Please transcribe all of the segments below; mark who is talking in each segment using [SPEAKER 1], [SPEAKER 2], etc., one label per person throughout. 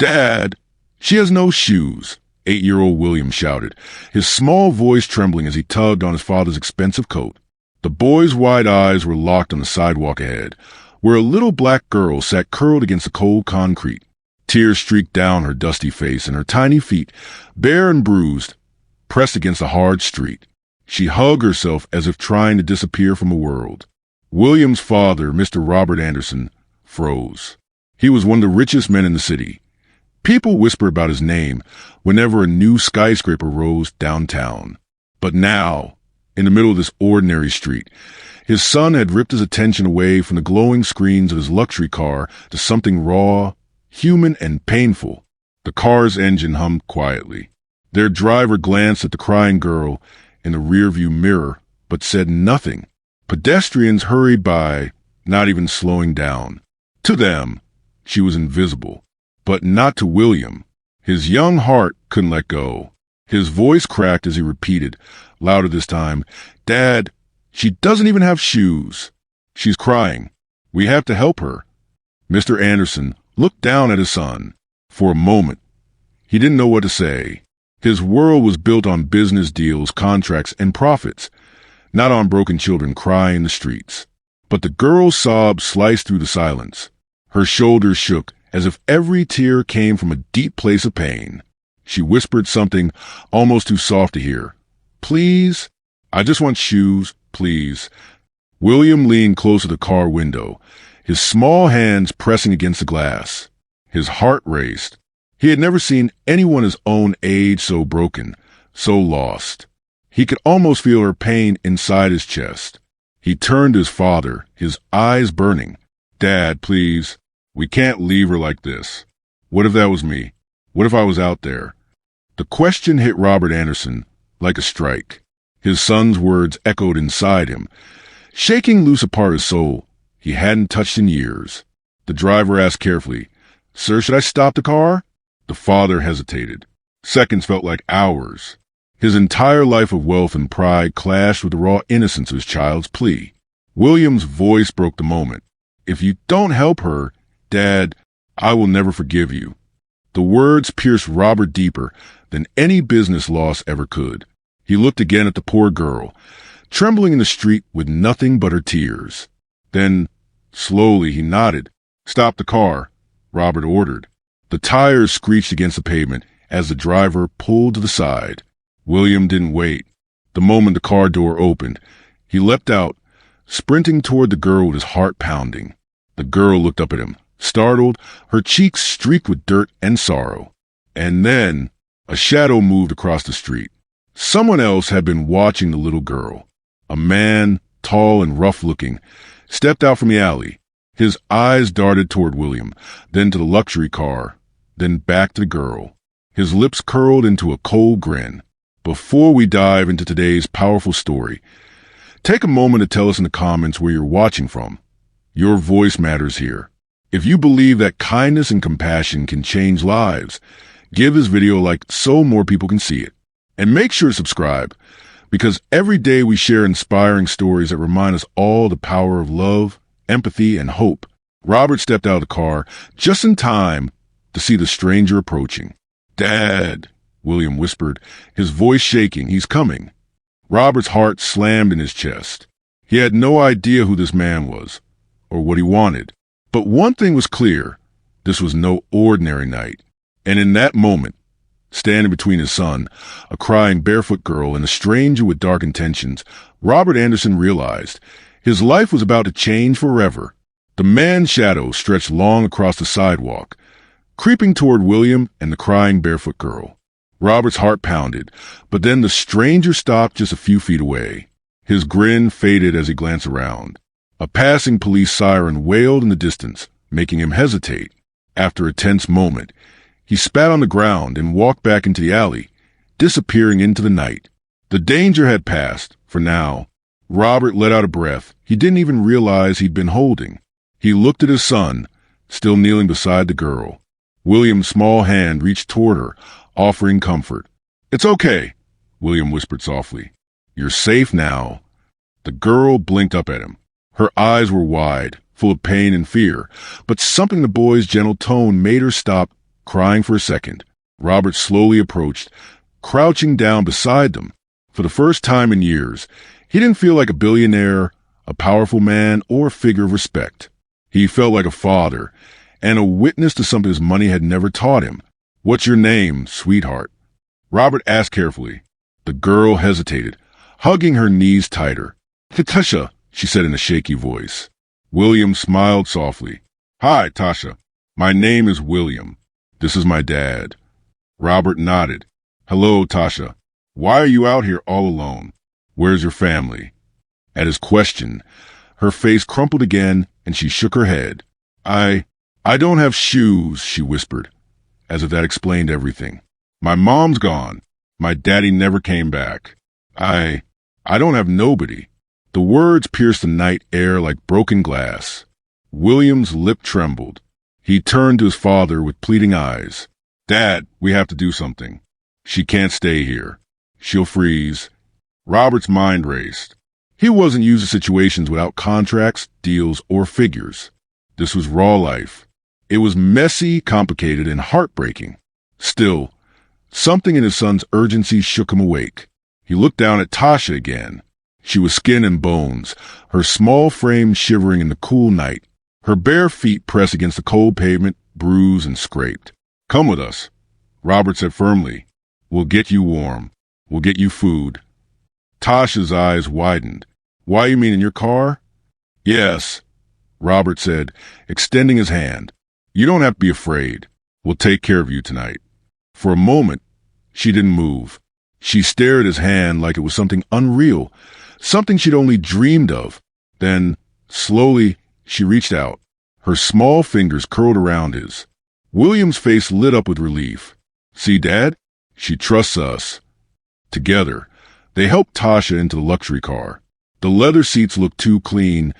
[SPEAKER 1] "Dad, she has no shoes," 8-year-old William shouted, his small voice trembling as he tugged on his father's expensive coat. The boy's wide eyes were locked on the sidewalk ahead, where a little black girl sat curled against the cold concrete. Tears streaked down her dusty face, and her tiny feet, bare and bruised, pressed against the hard street. She hugged herself as if trying to disappear from the world. William's father, Mr. Robert Anderson, froze. He was one of the richest men in the city. People whispered about his name whenever a new skyscraper rose downtown. But now, in the middle of this ordinary street, his son had ripped his attention away from the glowing screens of his luxury car to something raw, human, and painful. The car's engine hummed quietly. Their driver glanced at the crying girl in the rearview mirror, but said nothing. Pedestrians hurried by, not even slowing down. To them, she was invisible, but not to William. His young heart couldn't let go. His voice cracked as he repeated, louder this time, "Dad, she doesn't even have shoes. She's crying. We have to help her." Mr. Anderson looked down at his son. For a moment, he didn't know what to say. His world was built on business deals, contracts, and profits, not on broken children crying in the streets. But the girl's sobs sliced through the silence. Her shoulders shook as if every tear came from a deep place of pain. She whispered something almost too soft to hear. "Please, I just want shoes, please." William leaned close to the car window, his small hands pressing against the glass. His heart raced. He had never seen anyone his own age so broken, so lost. He could almost feel her pain inside his chest. He turned to his father, his eyes burning. "Dad, please, we can't leave her like this. What if that was me? What if I was out there?" The question hit Robert Anderson like a strike. His son's words echoed inside him, shaking loose a part of his soul he hadn't touched in years. The driver asked carefully, "Sir, should I stop the car?" The father hesitated. Seconds felt like hours. His entire life of wealth and pride clashed with the raw innocence of his child's plea. William's voice broke the moment. "If you don't help her, Dad, I will never forgive you." The words pierced Robert deeper than any business loss ever could. He looked again at the poor girl, trembling in the street with nothing but her tears. Then, slowly, he nodded. "Stop the car," Robert ordered. The tires screeched against the pavement as the driver pulled to the side. William didn't wait. The moment the car door opened, he leapt out, sprinting toward the girl with his heart pounding. The girl looked up at him, startled, her cheeks streaked with dirt and sorrow. And then, a shadow moved across the street. Someone else had been watching the little girl. A man, tall and rough-looking, stepped out from the alley. His eyes darted toward William, then to the luxury car, then back to the girl. His lips curled into a cold grin. Before we dive into today's powerful story, take a moment to tell us in the comments where you're watching from. Your voice matters here. If you believe that kindness and compassion can change lives, give this video a like so more people can see it. And make sure to subscribe, because every day we share inspiring stories that remind us all the power of love, empathy, and hope. Robert stepped out of the car just in time to see the stranger approaching. "Dad," William whispered, his voice shaking. "He's coming." Robert's heart slammed in his chest. He had no idea who this man was, or what he wanted. But one thing was clear. This was no ordinary night. And in that moment, standing between his son, a crying barefoot girl, and a stranger with dark intentions, Robert Anderson realized his life was about to change forever. The man's shadow stretched long across the sidewalk, creeping toward William and the crying barefoot girl. Robert's heart pounded, but then the stranger stopped just a few feet away. His grin faded as he glanced around. A passing police siren wailed in the distance, making him hesitate. After a tense moment, he spat on the ground and walked back into the alley, disappearing into the night. The danger had passed, for now. Robert let out a breath he didn't even realize he'd been holding. He looked at his son, still kneeling beside the girl. William's small hand reached toward her, offering comfort. "It's okay," William whispered softly. "You're safe now." The girl blinked up at him. Her eyes were wide, full of pain and fear, but something in the boy's gentle tone made her stop crying for a second. Robert slowly approached, crouching down beside them. For the first time in years, he didn't feel like a billionaire, a powerful man, or a figure of respect. He felt like a father, and a witness to something his money had never taught him. "What's your name, sweetheart?" Robert asked carefully. The girl hesitated, hugging her knees tighter. "Tasha," she said in a shaky voice. William smiled softly. "Hi, Tasha. My name is William. This is my dad." Robert nodded. "Hello, Tasha. Why are you out here all alone? Where's your family?" At his question, her face crumpled again and she shook her head. I don't have shoes," she whispered, as if that explained everything. "My mom's gone. My daddy never came back. I don't have nobody." The words pierced the night air like broken glass. William's lip trembled. He turned to his father with pleading eyes. "Dad, we have to do something. She can't stay here. She'll freeze." Robert's mind raced. He wasn't used to situations without contracts, deals, or figures. This was raw life. It was messy, complicated, and heartbreaking. Still, something in his son's urgency shook him awake. He looked down at Tasha again. She was skin and bones, her small frame shivering in the cool night. Her bare feet pressed against the cold pavement, bruised and scraped. "Come with us," Robert said firmly. "We'll get you warm. We'll get you food." Tasha's eyes widened. "Why, you mean in your car?" "Yes," Robert said, extending his hand. "You don't have to be afraid. We'll take care of you tonight." For a moment, she didn't move. She stared at his hand like it was something unreal, something she'd only dreamed of. Then, slowly, she reached out. Her small fingers curled around his. William's face lit up with relief. "See, Dad? She trusts us." Together, they helped Tasha into the luxury car. The leather seats looked too clean,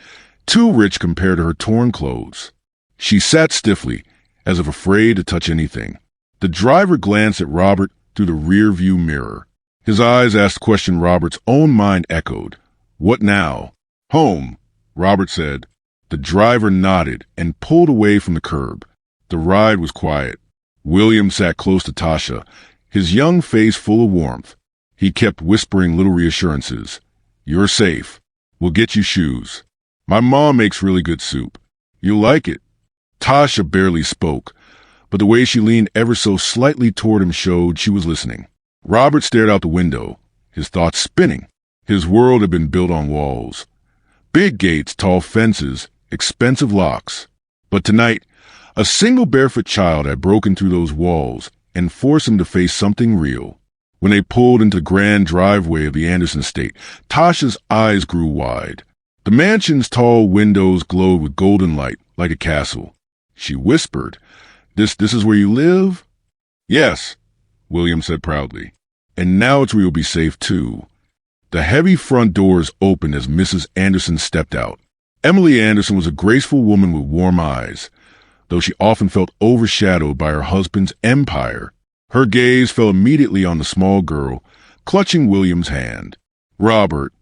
[SPEAKER 1] too rich compared to her torn clothes. She sat stiffly, as if afraid to touch anything. The driver glanced at Robert through the rear-view mirror. His eyes asked the question Robert's own mind echoed. "What now?" "Home," Robert said. The driver nodded and pulled away from the curb. The ride was quiet. William sat close to Tasha, his young face full of warmth. He kept whispering little reassurances. "You're safe. We'll get you shoes. My mom makes really good soup. You'll like it." Tasha barely spoke, but the way she leaned ever so slightly toward him showed she was listening. Robert stared out the window, his thoughts spinning. His world had been built on walls. Big gates, tall fences, expensive locks. But tonight, a single barefoot child had broken through those walls and forced him to face something real. When they pulled into the grand driveway of the Anderson estate, Tasha's eyes grew wide. The mansion's tall windows glowed with golden light, like a castle. She whispered, This is where you live?" "Yes," William said proudly. "And now it's where you'll be safe, too." The heavy front doors opened as Mrs. Anderson stepped out. Emily Anderson was a graceful woman with warm eyes, though she often felt overshadowed by her husband's empire. Her gaze fell immediately on the small girl, clutching William's hand. "Robert,"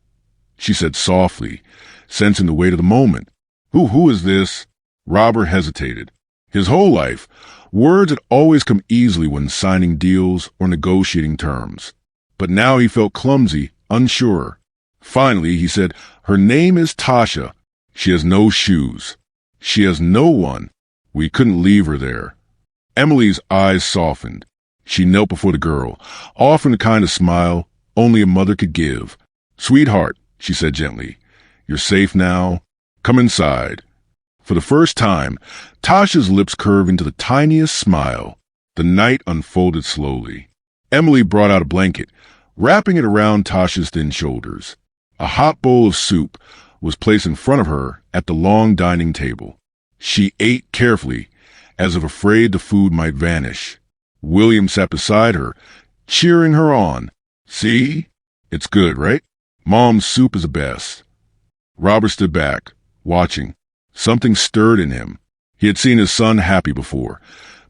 [SPEAKER 1] she said softly, sensing the weight of the moment. Who is this?" Robert hesitated. His whole life, words had always come easily when signing deals or negotiating terms. But now he felt clumsy, unsure. Finally, he said, "Her name is Tasha. She has no shoes. She has no one. We couldn't leave her there." Emily's eyes softened. She knelt before the girl, offering the kind of smile only a mother could give. "Sweetheart," she said gently, "you're safe now. Come inside." For the first time, Tasha's lips curved into the tiniest smile. The night unfolded slowly. Emily brought out a blanket, wrapping it around Tasha's thin shoulders. A hot bowl of soup was placed in front of her at the long dining table. She ate carefully, as if afraid the food might vanish. William sat beside her, cheering her on. "See? It's good, right? Mom's soup is the best." Robert stood back, watching. Something stirred in him. He had seen his son happy before,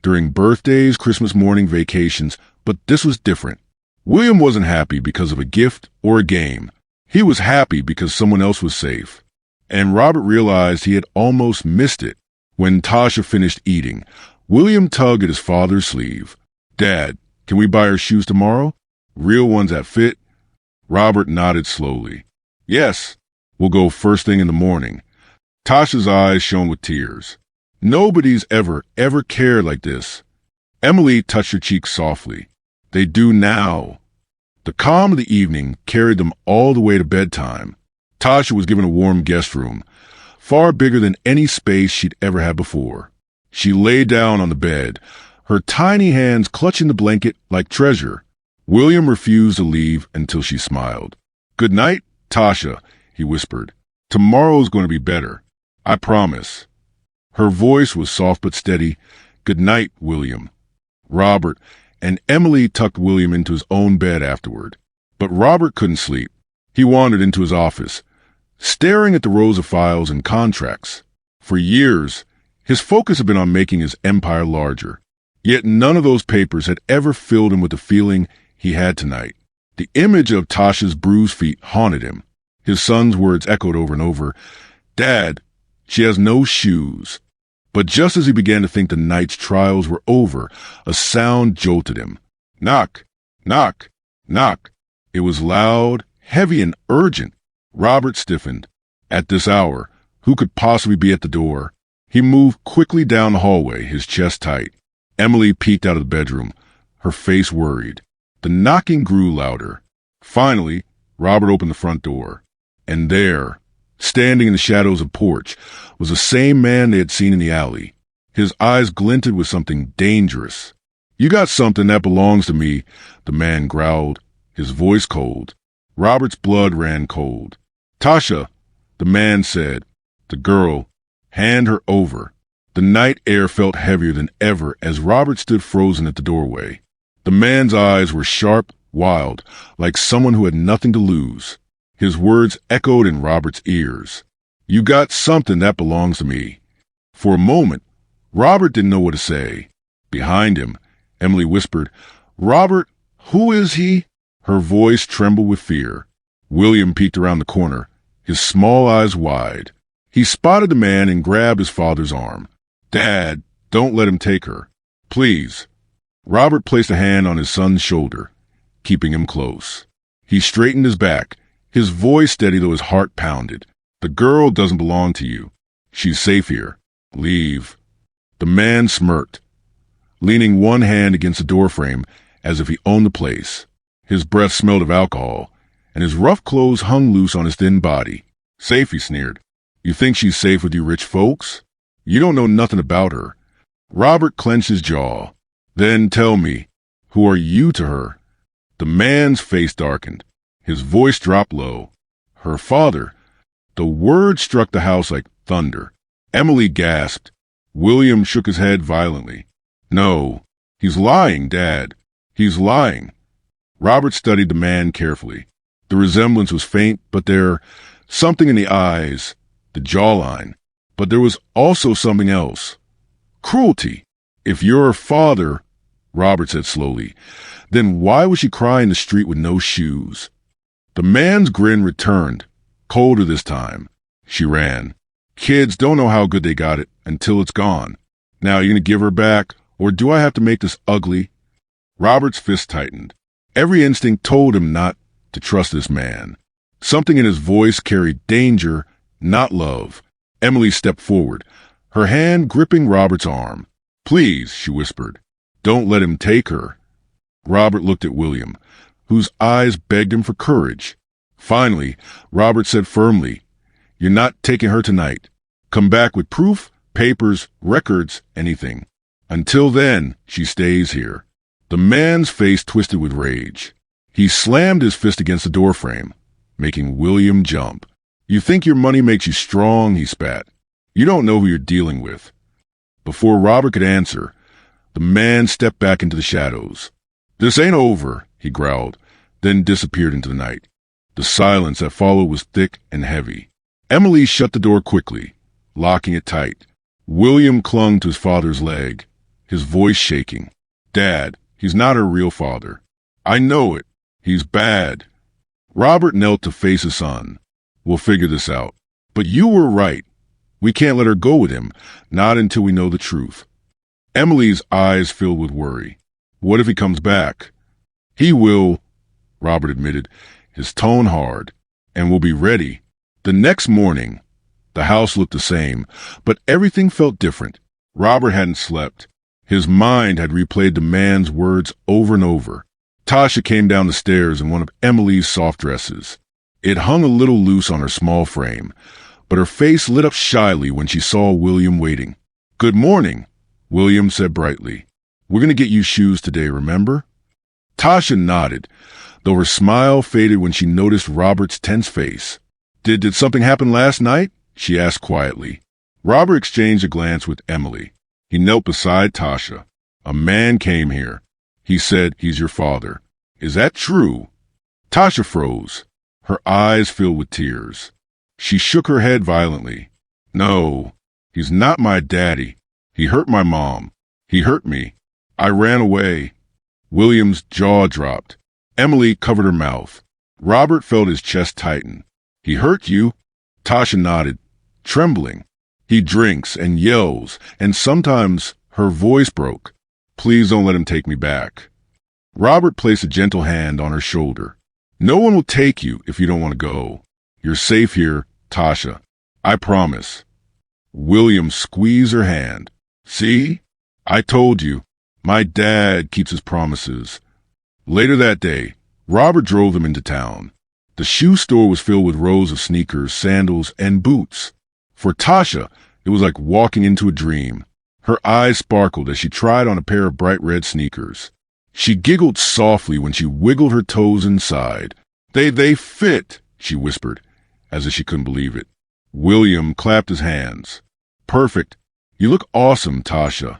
[SPEAKER 1] during birthdays, Christmas morning vacations, but this was different. William wasn't happy because of a gift or a game. He was happy because someone else was safe. And Robert realized he had almost missed it. When Tasha finished eating, William tugged at his father's sleeve. Dad, can we buy her shoes tomorrow? Real ones that fit? Robert nodded slowly. Yes, we'll go first thing in the morning. Tasha's eyes shone with tears. Nobody's ever cared like this. Emily touched her cheek softly. They do now. The calm of the evening carried them all the way to bedtime. Tasha was given a warm guest room, far bigger than any space she'd ever had before. She lay down on the bed, her tiny hands clutching the blanket like treasure. William refused to leave until she smiled. Good night, Tasha, he whispered. Tomorrow's going to be better. I promise. Her voice was soft but steady. Good night, William. Robert and Emily tucked William into his own bed afterward. But Robert couldn't sleep. He wandered into his office, staring at the rows of files and contracts. For years, his focus had been on making his empire larger. Yet none of those papers had ever filled him with the feeling he had tonight. The image of Tasha's bruised feet haunted him. His son's words echoed over and over. Dad, she has no shoes. But just as he began to think the night's trials were over, a sound jolted him. Knock, knock, knock. It was loud, heavy, and urgent. Robert stiffened. At this hour, who could possibly be at the door? He moved quickly down the hallway, his chest tight. Emily peeked out of the bedroom, her face worried. The knocking grew louder. Finally, Robert opened the front door. And there, standing in the shadows of the porch, was the same man they had seen in the alley. His eyes glinted with something dangerous. You got something that belongs to me, the man growled, his voice cold. Robert's blood ran cold. Tasha, the man said. The girl, hand her over. The night air felt heavier than ever as Robert stood frozen at the doorway. The man's eyes were sharp, wild, like someone who had nothing to lose. His words echoed in Robert's ears. You got something that belongs to me. For a moment, Robert didn't know what to say. Behind him, Emily whispered, Robert, who is he? Her voice trembled with fear. William peeked around the corner, his small eyes wide. He spotted the man and grabbed his father's arm. Dad, don't let him take her. Please. Robert placed a hand on his son's shoulder, keeping him close. He straightened his back, his voice steady though his heart pounded. The girl doesn't belong to you. She's safe here. Leave. The man smirked, leaning one hand against the doorframe as if he owned the place. His breath smelled of alcohol, and his rough clothes hung loose on his thin body. Safe, he sneered. You think she's safe with you rich folks? You don't know nothing about her. Robert clenched his jaw. Then tell me, who are you to her? The man's face darkened. His voice dropped low. Her father. The word struck the house like thunder. Emily gasped. William shook his head violently. No, he's lying, Dad. He's lying. Robert studied the man carefully. The resemblance was faint, but something in the eyes, the jawline. But there was also something else. Cruelty. If you're her father, Robert said slowly, then why would she cry in the street with no shoes? The man's grin returned, colder this time. She ran. Kids don't know how good they got it until it's gone. Now you're going to give her back, or do I have to make this ugly? Robert's fist tightened. Every instinct told him not to trust this man. Something in his voice carried danger, not love. Emily stepped forward, her hand gripping Robert's arm. Please, she whispered, don't let him take her. Robert looked at William, whose eyes begged him for courage. Finally, Robert said firmly, you're not taking her tonight. Come back with proof, papers, records, anything. Until then, she stays here. The man's face twisted with rage. He slammed his fist against the doorframe, making William jump. You think your money makes you strong, he spat. You don't know who you're dealing with. Before Robert could answer, the man stepped back into the shadows. This ain't over, he growled, then disappeared into the night. The silence that followed was thick and heavy. Emily shut the door quickly, locking it tight. William clung to his father's leg, his voice shaking. Dad, he's not her real father. I know it. He's bad. Robert knelt to face his son. We'll figure this out. But you were right. We can't let her go with him, not until we know the truth. Emily's eyes filled with worry. What if he comes back? He will, Robert admitted, his tone hard, and we'll be ready. The next morning, the house looked the same, but everything felt different. Robert hadn't slept. His mind had replayed the man's words over and over. Tasha came down the stairs in one of Emily's soft dresses. It hung a little loose on her small frame, but her face lit up shyly when she saw William waiting. "Good morning," William said brightly. "We're going to get you shoes today, remember?" Tasha nodded, though her smile faded when she noticed Robert's tense face. Did something happen last night?" she asked quietly. Robert exchanged a glance with Emily. He knelt beside Tasha. "A man came here. He said he's your father. Is that true?" Tasha froze, her eyes filled with tears. She shook her head violently. "No, he's not my daddy. He hurt my mom. He hurt me. I ran away." William's jaw dropped. Emily covered her mouth. Robert felt his chest tighten. "He hurt you?" Tasha nodded, trembling. "He drinks and yells, and sometimes," her voice broke, "please don't let him take me back." Robert placed a gentle hand on her shoulder. "No one will take you if you don't want to go. You're safe here, Tasha. I promise." William squeezed her hand. "See? I told you. My dad keeps his promises." Later that day, Robert drove them into town. The shoe store was filled with rows of sneakers, sandals, and boots. For Tasha, it was like walking into a dream. Her eyes sparkled as she tried on a pair of bright red sneakers. She giggled softly when she wiggled her toes inside. They fit," she whispered, as if she couldn't believe it. William clapped his hands. "Perfect. You look awesome, Tasha."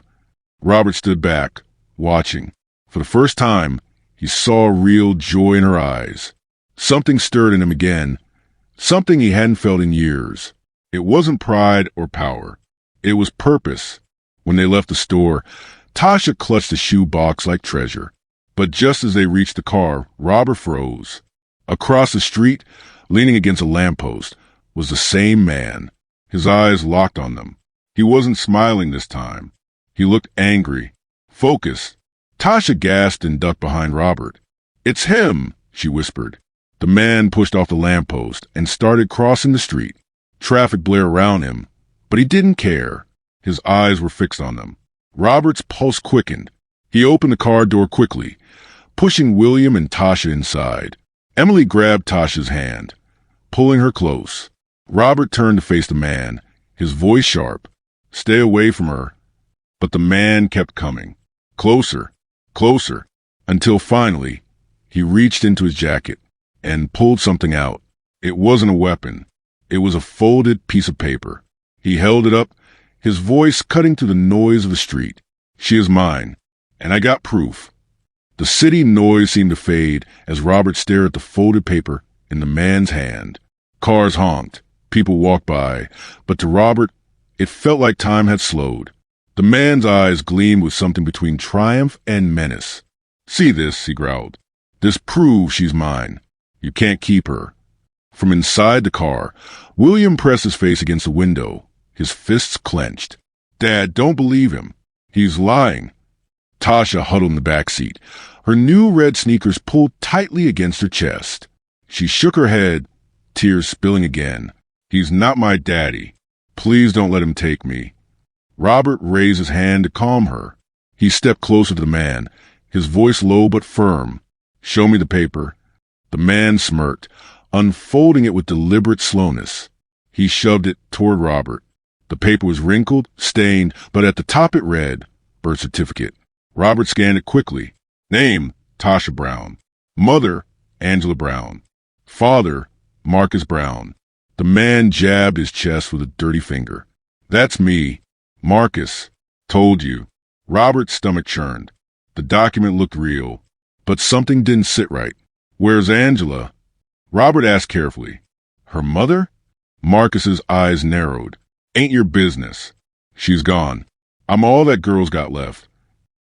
[SPEAKER 1] Robert stood back, watching. For the first time, he saw real joy in her eyes. Something stirred in him again, something he hadn't felt in years. It wasn't pride or power. It was purpose. When they left the store, Tasha clutched the shoe box like treasure. But just as they reached the car, Robert froze. Across the street, leaning against a lamppost, was the same man. His eyes locked on them. He wasn't smiling this time. He looked angry, focused. Tasha gasped and ducked behind Robert. "It's him," she whispered. The man pushed off the lamppost and started crossing the street. Traffic blared around him, but he didn't care. His eyes were fixed on them. Robert's pulse quickened. He opened the car door quickly, pushing William and Tasha inside. Emily grabbed Tasha's hand, pulling her close. Robert turned to face the man, his voice sharp. "Stay away from her." But the man kept coming. Closer, closer, until finally he reached into his jacket and pulled something out. It wasn't a weapon. It was a folded piece of paper. He held it up, his voice cutting through the noise of the street. "She is mine, and I got proof." The city noise seemed to fade as Robert stared at the folded paper in the man's hand. Cars honked, people walked by, but to Robert, it felt like time had slowed. The man's eyes gleamed with something between triumph and menace. "See this," he growled. "This proves she's mine. You can't keep her." From inside the car, William pressed his face against the window, his fists clenched. "Dad, don't believe him. He's lying." Tasha huddled in the back seat, her new red sneakers pulled tightly against her chest. She shook her head, tears spilling again. "He's not my daddy. Please don't let him take me." Robert raised his hand to calm her. He stepped closer to the man, his voice low but firm. "Show me the paper." The man smirked, unfolding it with deliberate slowness. He shoved it toward Robert. The paper was wrinkled, stained, but at the top it read, "Birth certificate." Robert scanned it quickly. Name, Tasha Brown. Mother, Angela Brown. Father, Marcus Brown. The man jabbed his chest with a dirty finger. "That's me. Marcus. Told you." Robert's stomach churned. The document looked real, but something didn't sit right. "Where's Angela?" Robert asked carefully. "Her mother?" Marcus's eyes narrowed. "Ain't your business. She's gone. I'm all that girl's got left."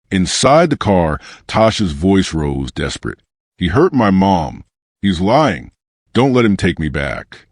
[SPEAKER 1] Inside the car, Tasha's voice rose, desperate. "He hurt my mom. He's lying. Don't let him take me back."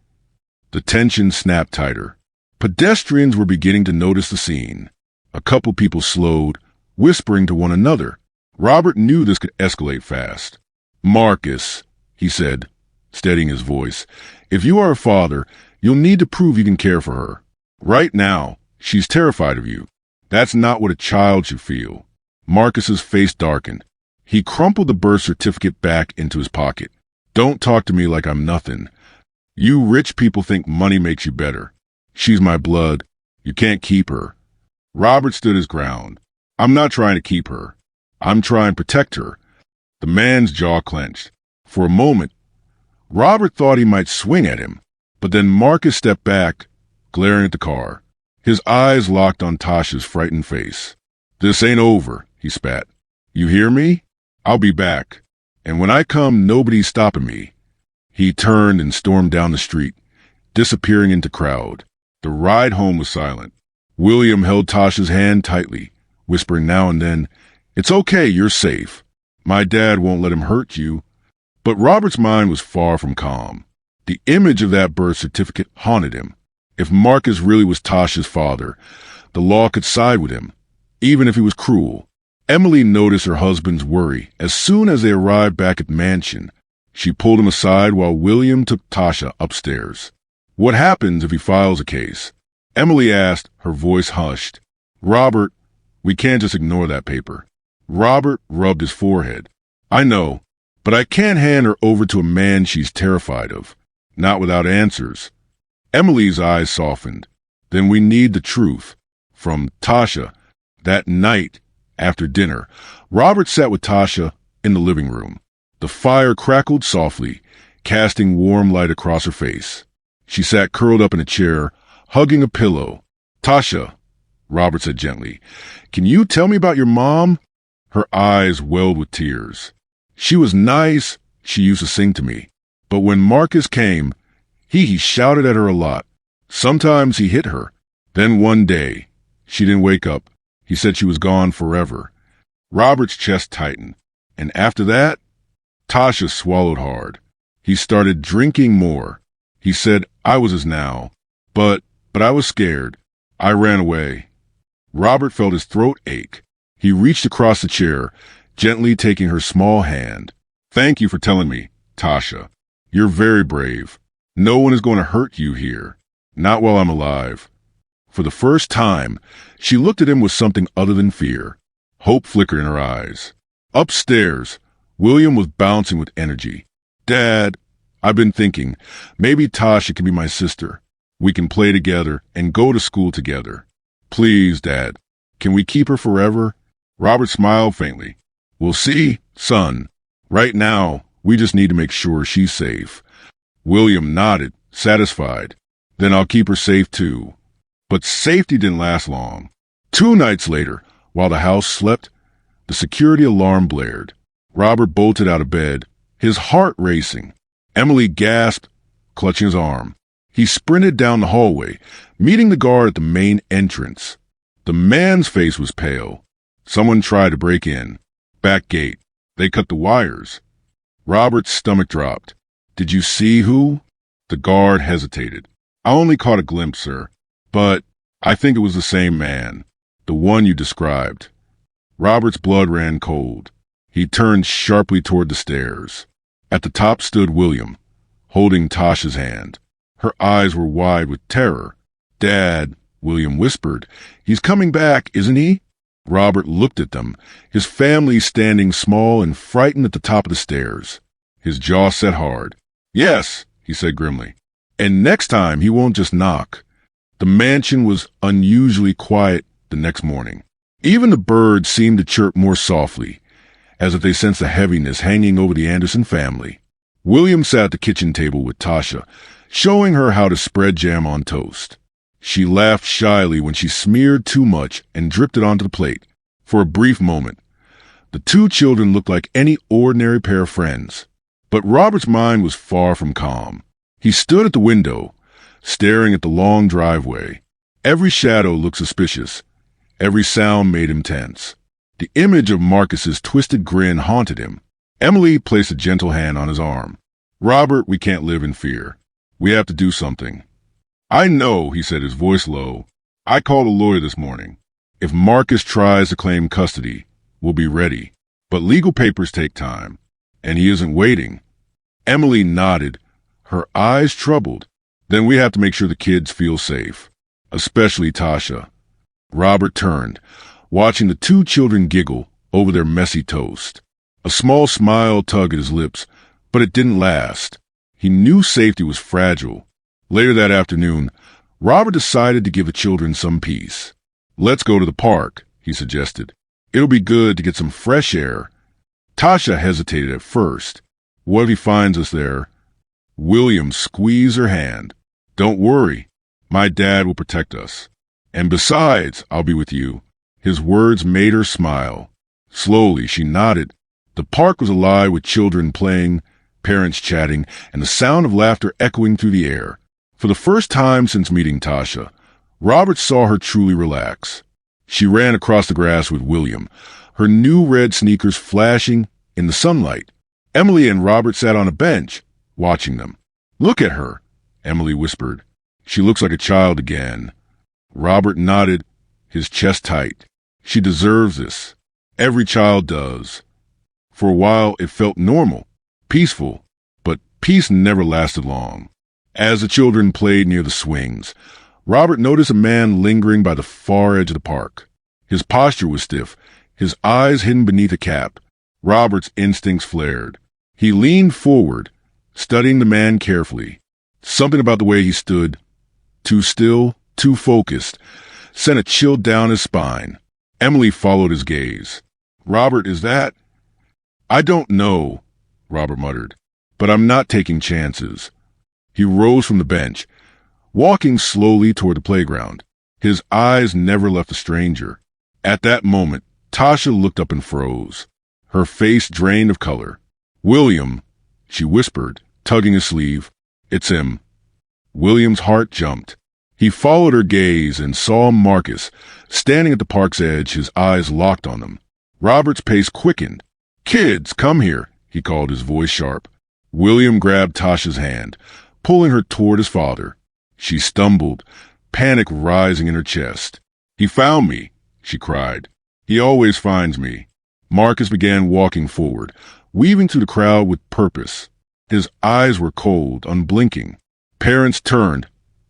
[SPEAKER 1] The tension snapped tighter. Pedestrians were beginning to notice the scene. A couple people slowed, whispering to one another. Robert knew this could escalate fast. "Marcus," he said, steadying his voice, "if you are a father, you'll need to prove you can care for her. Right now, she's terrified of you. That's not what a child should feel." Marcus's face darkened. He crumpled the birth certificate back into his pocket. "Don't talk to me like I'm nothing. You rich people think money makes you better. She's my blood. You can't keep her." Robert stood his ground. "I'm not trying to keep her. I'm trying to protect her." The man's jaw clenched. For a moment, Robert thought he might swing at him, but then Marcus stepped back, glaring at the car. His eyes locked on Tasha's frightened face. "This ain't over," he spat. "You hear me? I'll be back. And when I come, nobody's stopping me." He turned and stormed down the street, disappearing into crowd. The ride home was silent. William held Tasha's hand tightly, whispering now and then, "It's okay, you're safe. My dad won't let him hurt you." But Robert's mind was far from calm. The image of that birth certificate haunted him. If Marcus really was Tasha's father, the law could side with him, even if he was cruel. Emily noticed her husband's worry as soon as they arrived back at the mansion. She pulled him aside while William took Tasha upstairs. "What happens if he files a case?" Emily asked, her voice hushed. "Robert, we can't just ignore that paper." Robert rubbed his forehead. "I know, but I can't hand her over to a man she's terrified of. Not without answers." Emily's eyes softened. "Then we need the truth." From Tasha. That night, after dinner, Robert sat with Tasha in the living room. The fire crackled softly, casting warm light across her face. She sat curled up in a chair, hugging a pillow. "Tasha," Robert said gently, "can you tell me about your mom?" Her eyes welled with tears. "She was nice," she used to sing to me. "But when Marcus came, he shouted at her a lot. Sometimes he hit her. Then one day, she didn't wake up. He said she was gone forever." Robert's chest tightened. "And after that?" Tasha swallowed hard. "He started drinking more. He said I was his now. But I was scared. I ran away." Robert felt his throat ache. He reached across the chair, gently taking her small hand. "Thank you for telling me, Tasha. You're very brave. No one is going to hurt you here. Not while I'm alive." For the first time, she looked at him with something other than fear. Hope flickered in her eyes. Upstairs, William was bouncing with energy. "Dad, I've been thinking, maybe Tasha can be my sister. We can play together and go to school together. Please, Dad, can we keep her forever?" Robert smiled faintly. "We'll see, son. Right now, we just need to make sure she's safe." William nodded, satisfied. "Then I'll keep her safe too." But safety didn't last long. 2 nights later, while the house slept, the security alarm blared. Robert bolted out of bed, his heart racing. Emily gasped, clutching his arm. He sprinted down the hallway, meeting the guard at the main entrance. The man's face was pale. Someone tried to break in. Back gate. They cut the wires. Robert's stomach dropped. "Did you see who?" The guard hesitated. "I only caught a glimpse, sir. But I think it was the same man. The one you described." Robert's blood ran cold. He turned sharply toward the stairs. At the top stood William, holding Tasha's hand. Her eyes were wide with terror. "Dad," William whispered. "He's coming back, isn't he?" Robert looked at them, his family standing small and frightened at the top of the stairs. His jaw set hard. "Yes," he said grimly. "And next time he won't just knock." The mansion was unusually quiet the next morning. Even the birds seemed to chirp more softly, as if they sensed a heaviness hanging over the Anderson family. William sat at the kitchen table with Tasha, showing her how to spread jam on toast. She laughed shyly when she smeared too much and dripped it onto the plate. For a brief moment, the 2 children looked like any ordinary pair of friends. But Robert's mind was far from calm. He stood at the window, staring at the long driveway. Every shadow looked suspicious. Every sound made him tense. The image of Marcus's twisted grin haunted him. Emily placed a gentle hand on his arm. "Robert, we can't live in fear. We have to do something." "I know," he said, his voice low. "I called a lawyer this morning. If Marcus tries to claim custody, we'll be ready. But legal papers take time, and he isn't waiting. Emily nodded, her eyes troubled. Then we have to make sure the kids feel safe, especially Tasha. Robert turned, watching the two children giggle over their messy toast. A small smile tugged at his lips, but it didn't last. He knew safety was fragile. Later that afternoon, Robert decided to give the children some peace. "Let's go to the park," he suggested. "It'll be good to get some fresh air." Tasha hesitated at first. "What if he finds us there?" William squeezed her hand. "Don't worry. My dad will protect us. And besides, I'll be with you." His words made her smile. Slowly, she nodded. The park was alive with children playing, parents chatting, and the sound of laughter echoing through the air. For the first time since meeting Tasha, Robert saw her truly relax. She ran across the grass with William, her new red sneakers flashing in the sunlight. Emily and Robert sat on a bench, watching them. "Look at her," Emily whispered. "She looks like a child again." Robert nodded, his chest tight. "She deserves this. Every child does." For a while, it felt normal, peaceful, but peace never lasted long. As the children played near the swings, Robert noticed a man lingering by the far edge of the park. His posture was stiff, his eyes hidden beneath a cap. Robert's instincts flared. He leaned forward, studying the man carefully. Something about the way he stood, too still, too focused, sent a chill down his spine. Emily followed his gaze. "Robert, is that—" "I don't know," Robert muttered, "but I'm not taking chances." He rose from the bench, walking slowly toward the playground. His eyes never left the stranger. At that moment, Tasha looked up and froze, her face drained of color. "William," she whispered, tugging his sleeve. "It's him." William's heart jumped. He followed her gaze and saw Marcus, standing at the park's edge, his eyes locked on them. Robert's pace quickened. "Kids, come here," he called, his voice sharp. William grabbed Tasha's hand, pulling her toward his father. She stumbled, panic rising in her chest. "He found me," she cried. "He always finds me." Marcus began walking forward, weaving through the crowd with purpose. His eyes were cold, unblinking. Parents turned,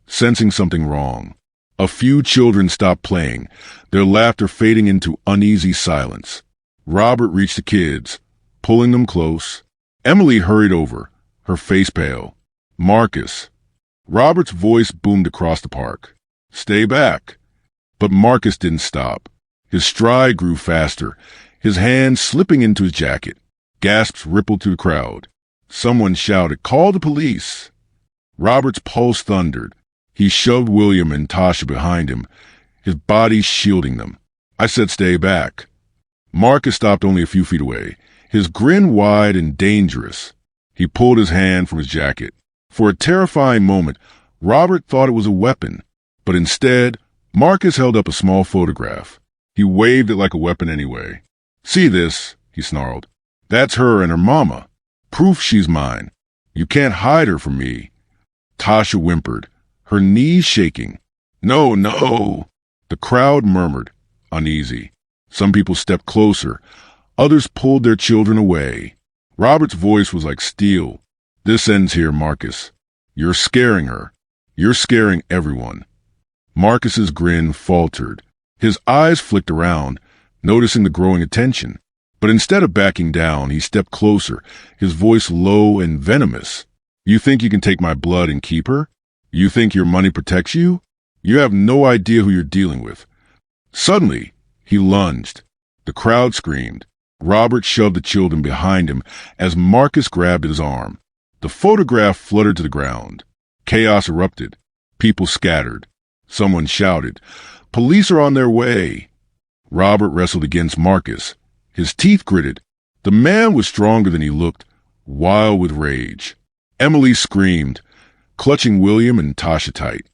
[SPEAKER 1] sensing something wrong. A few children stopped playing, their laughter fading into uneasy silence. Robert reached the kids, pulling them close. Emily hurried over, her face pale. "Marcus." Robert's voice boomed across the park. "Stay back." But Marcus didn't stop. His stride grew faster, his hand slipping into his jacket. Gasps rippled through the crowd. Someone shouted, "Call the police." Robert's pulse thundered. He shoved William and Tasha behind him, his body shielding them. "I said stay back." Marcus stopped only a few feet away, his grin wide and dangerous. He pulled his hand from his jacket. For a terrifying moment, Robert thought it was a weapon, but instead, Marcus held up a small photograph. He waved it like a weapon anyway. "See this," he snarled. "That's her and her mama. Proof she's mine. You can't hide her from me." Tasha whimpered, her knees shaking. "No, no." The crowd murmured, uneasy. Some people stepped closer. Others pulled their children away. Robert's voice was like steel. "This ends here, Marcus. You're scaring her. You're scaring everyone." Marcus's grin faltered. His eyes flicked around, noticing the growing attention. But instead of backing down, he stepped closer, his voice low and venomous. "You think you can take my blood and keep her? You think your money protects you? You have no idea who you're dealing with." Suddenly, he lunged. The crowd screamed. Robert shoved the children behind him as Marcus grabbed at his arm. The photograph fluttered to the ground. Chaos erupted. People scattered. Someone shouted, "Police are on their way." Robert wrestled against Marcus. His teeth gritted. The man was stronger than he looked, wild with rage. Emily screamed, clutching William and Tasha tight.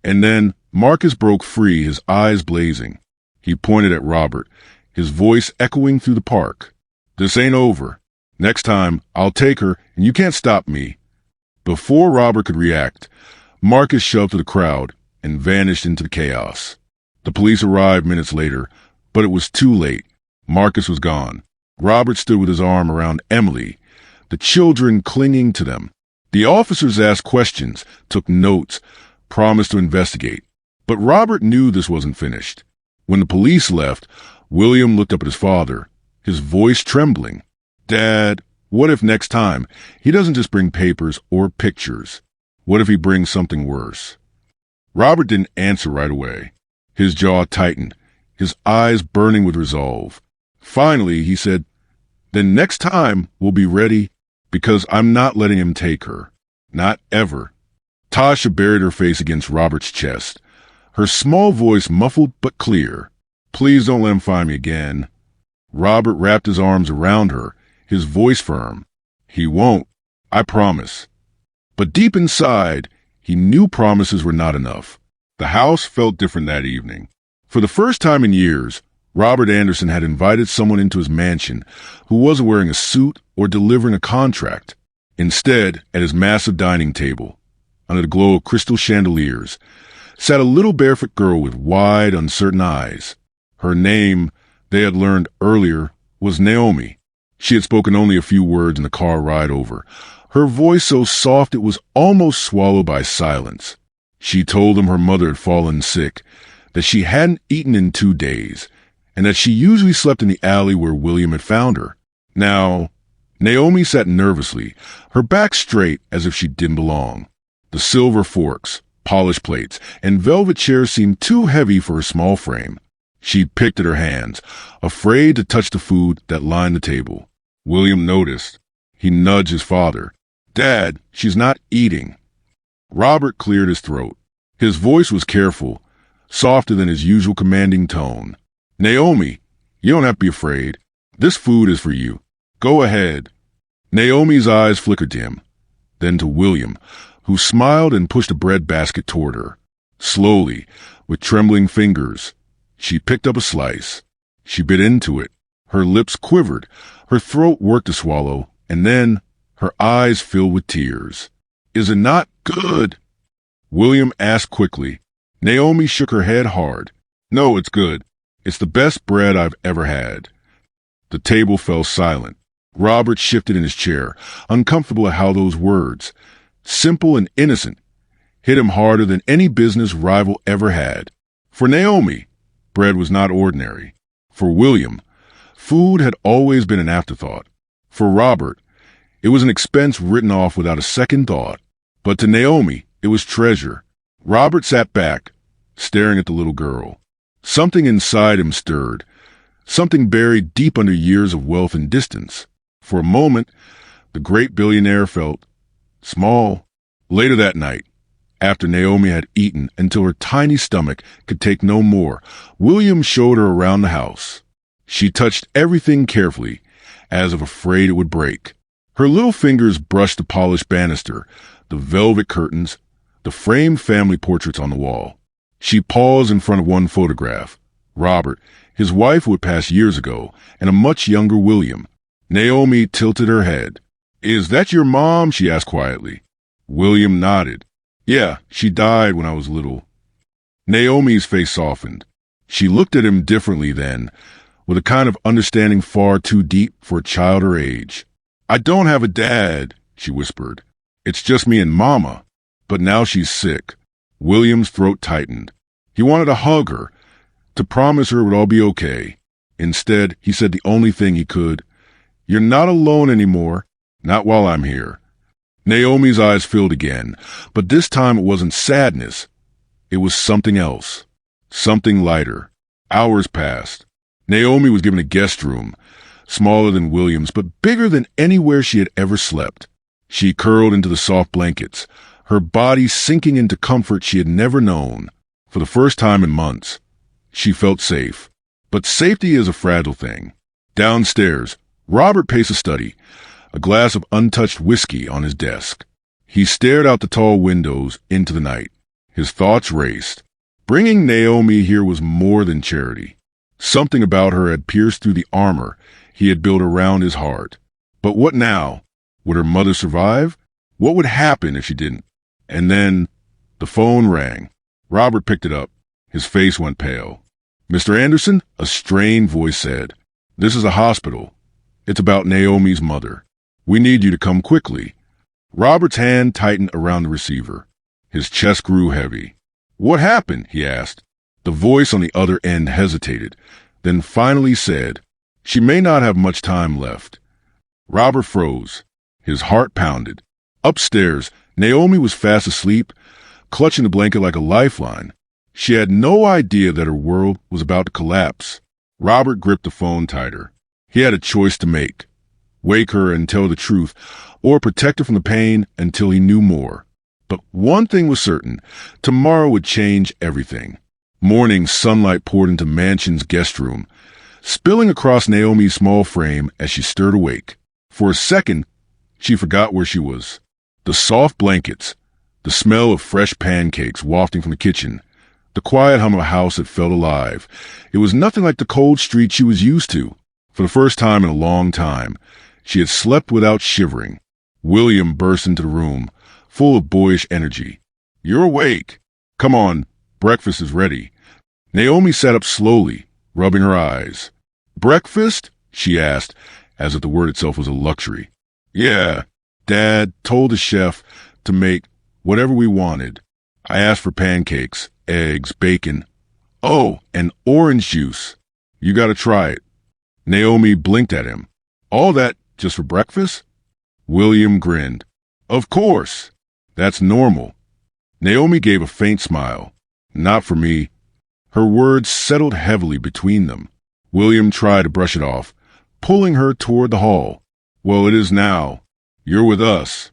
[SPEAKER 1] And then Marcus broke free, his eyes blazing. He pointed at Robert, his voice echoing through the park. "This ain't over. Next time, I'll take her, and you can't stop me." Before Robert could react, Marcus shoved through the crowd and vanished into the chaos. The police arrived minutes later, but it was too late. Marcus was gone. Robert stood with his arm around Emily, the children clinging to them. The officers asked questions, took notes, promised to investigate. But Robert knew this wasn't finished. When the police left, William looked up at his father, his voice trembling. "Dad, what if next time he doesn't just bring papers or pictures? What if he brings something worse?" Robert didn't answer right away. His jaw tightened, his eyes burning with resolve. Finally, he said, "Then next time we'll be ready, because I'm not letting him take her. Not ever." Tasha buried her face against Robert's chest, her small voice muffled but clear. "Please don't let him find me again." Robert wrapped his arms around her, his voice firm. "He won't, I promise." But deep inside, he knew promises were not enough. The house felt different that evening. For the first time in years, Robert Anderson had invited someone into his mansion who wasn't wearing a suit or delivering a contract. Instead, at his massive dining table, under the glow of crystal chandeliers, sat a little barefoot girl with wide, uncertain eyes. Her name, they had learned earlier, was Naomi. She had spoken only a few words in the car ride over, her voice so soft it was almost swallowed by silence. She told him her mother had fallen sick, that she hadn't eaten in 2 days, and that she usually slept in the alley where William had found her. Now, Naomi sat nervously, her back straight as if she didn't belong. The silver forks, polished plates, and velvet chairs seemed too heavy for her small frame. She picked at her hands, afraid to touch the food that lined the table. William noticed. He nudged his father. "Dad, she's not eating." Robert cleared his throat. His voice was careful, softer than his usual commanding tone. "Naomi, you don't have to be afraid. This food is for you. Go ahead." Naomi's eyes flickered to him, then to William, who smiled and pushed a bread basket toward her. Slowly, with trembling fingers, she picked up a slice. She bit into it. Her lips quivered, her throat worked to swallow, and then her eyes filled with tears. "Is it not good?" William asked quickly. Naomi shook her head hard. "No, it's good. It's the best bread I've ever had." The table fell silent. Robert shifted in his chair, uncomfortable at how those words, simple and innocent, hit him harder than any business rival ever had. For Naomi, bread was not ordinary. For William, food had always been an afterthought. For Robert, it was an expense written off without a second thought. But to Naomi, it was treasure. Robert sat back, staring at the little girl. Something inside him stirred, something buried deep under years of wealth and distance. For a moment, the great billionaire felt small. Later that night, after Naomi had eaten until her tiny stomach could take no more, William showed her around the house. She touched everything carefully, as if afraid it would break. Her little fingers brushed the polished banister, the velvet curtains, the framed family portraits on the wall. She paused in front of one photograph. Robert, his wife who had passed years ago, and a much younger William. Naomi tilted her head. "Is that your mom?" she asked quietly. William nodded. "Yeah, she died when I was little." Naomi's face softened. She looked at him differently then, with a kind of understanding far too deep for a child her age. "I don't have a dad," she whispered. "It's just me and Mama. But now she's sick." William's throat tightened. He wanted to hug her, to promise her it would all be okay. Instead, he said the only thing he could. "You're not alone anymore. Not while I'm here." Naomi's eyes filled again, but this time it wasn't sadness. It was something else. Something lighter. Hours passed. Naomi was given a guest room, smaller than William's, but bigger than anywhere she had ever slept. She curled into the soft blankets, her body sinking into comfort she had never known. For the first time in months, she felt safe. But safety is a fragile thing. Downstairs, Robert paced the study, a glass of untouched whiskey on his desk. He stared out the tall windows into the night. His thoughts raced. Bringing Naomi here was more than charity. Something about her had pierced through the armor he had built around his heart. But what now? Would her mother survive? What would happen if she didn't? And then the phone rang. Robert picked it up. His face went pale. "Mr. Anderson," a strained voice said, "this is a hospital. It's about Naomi's mother. We need you to come quickly." Robert's hand tightened around the receiver. His chest grew heavy. "What happened?" he asked. The voice on the other end hesitated, then finally said, "She may not have much time left." Robert froze. His heart pounded. Upstairs, Naomi was fast asleep, clutching the blanket like a lifeline. She had no idea that her world was about to collapse. Robert gripped the phone tighter. He had a choice to make: wake her and tell the truth, or protect her from the pain until he knew more. But one thing was certain: tomorrow would change everything. Morning sunlight poured into Mansion's guest room, spilling across Naomi's small frame as she stirred awake. For a second, she forgot where she was. The soft blankets, the smell of fresh pancakes wafting from the kitchen, the quiet hum of a house that felt alive. It was nothing like the cold street she was used to. For the first time in a long time, she had slept without shivering. William burst into the room, full of boyish energy. "You're awake. Come on, breakfast is ready." Naomi sat up slowly, rubbing her eyes. "Breakfast?" she asked, as if the word itself was a luxury. "Yeah, Dad told the chef to make whatever we wanted. I asked for pancakes, eggs, bacon. Oh, and orange juice. You gotta try it." Naomi blinked at him. "All that just for breakfast?" William grinned. "Of course. That's normal." Naomi gave a faint smile. "Not for me." Her words settled heavily between them. William tried to brush it off, pulling her toward the hall. "Well, it is now. You're with us."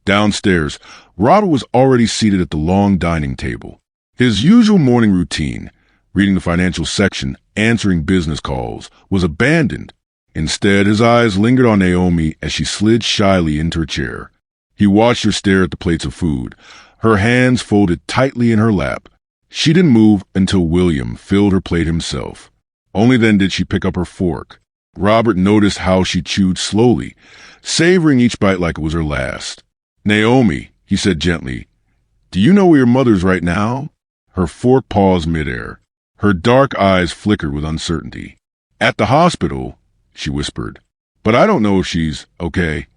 [SPEAKER 1] Downstairs, Robert was already seated at the long dining table. His usual morning routine, reading the financial section, answering business calls, was abandoned. Instead, his eyes lingered on Naomi as she slid shyly into her chair. He watched her stare at the plates of food, her hands folded tightly in her lap. She didn't move until William filled her plate himself. Only then did she pick up her fork. Robert noticed how she chewed slowly, savoring each bite like it was her last. "Naomi," he said gently, "do you know where your mother is right now?" Her fork paused midair. Her dark eyes flickered with uncertainty. "At the hospital," she whispered. "But I don't know if she's okay."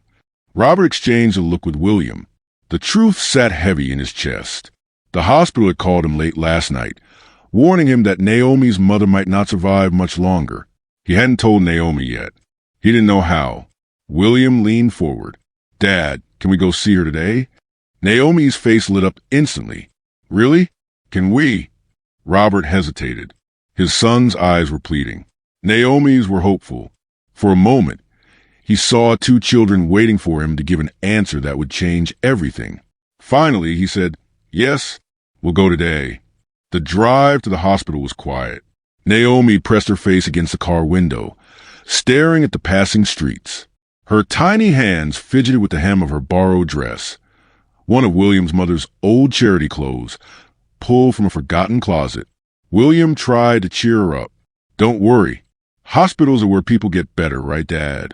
[SPEAKER 1] Robert exchanged a look with William. The truth sat heavy in his chest. The hospital had called him late last night, warning him that Naomi's mother might not survive much longer. He hadn't told Naomi yet. He didn't know how. William leaned forward. "Dad, can we go see her today?" Naomi's face lit up instantly. "Really? Can we?" Robert hesitated. His son's eyes were pleading. Naomi's were hopeful. For a moment, he saw two children waiting for him to give an answer that would change everything. Finally, he said, "Yes, we'll go today." The drive to the hospital was quiet. Naomi pressed her face against the car window, staring at the passing streets. Her tiny hands fidgeted with the hem of her borrowed dress, one of William's mother's old charity clothes, pulled from a forgotten closet. William tried to cheer her up. "Don't worry. Hospitals are where people get better, right, Dad?"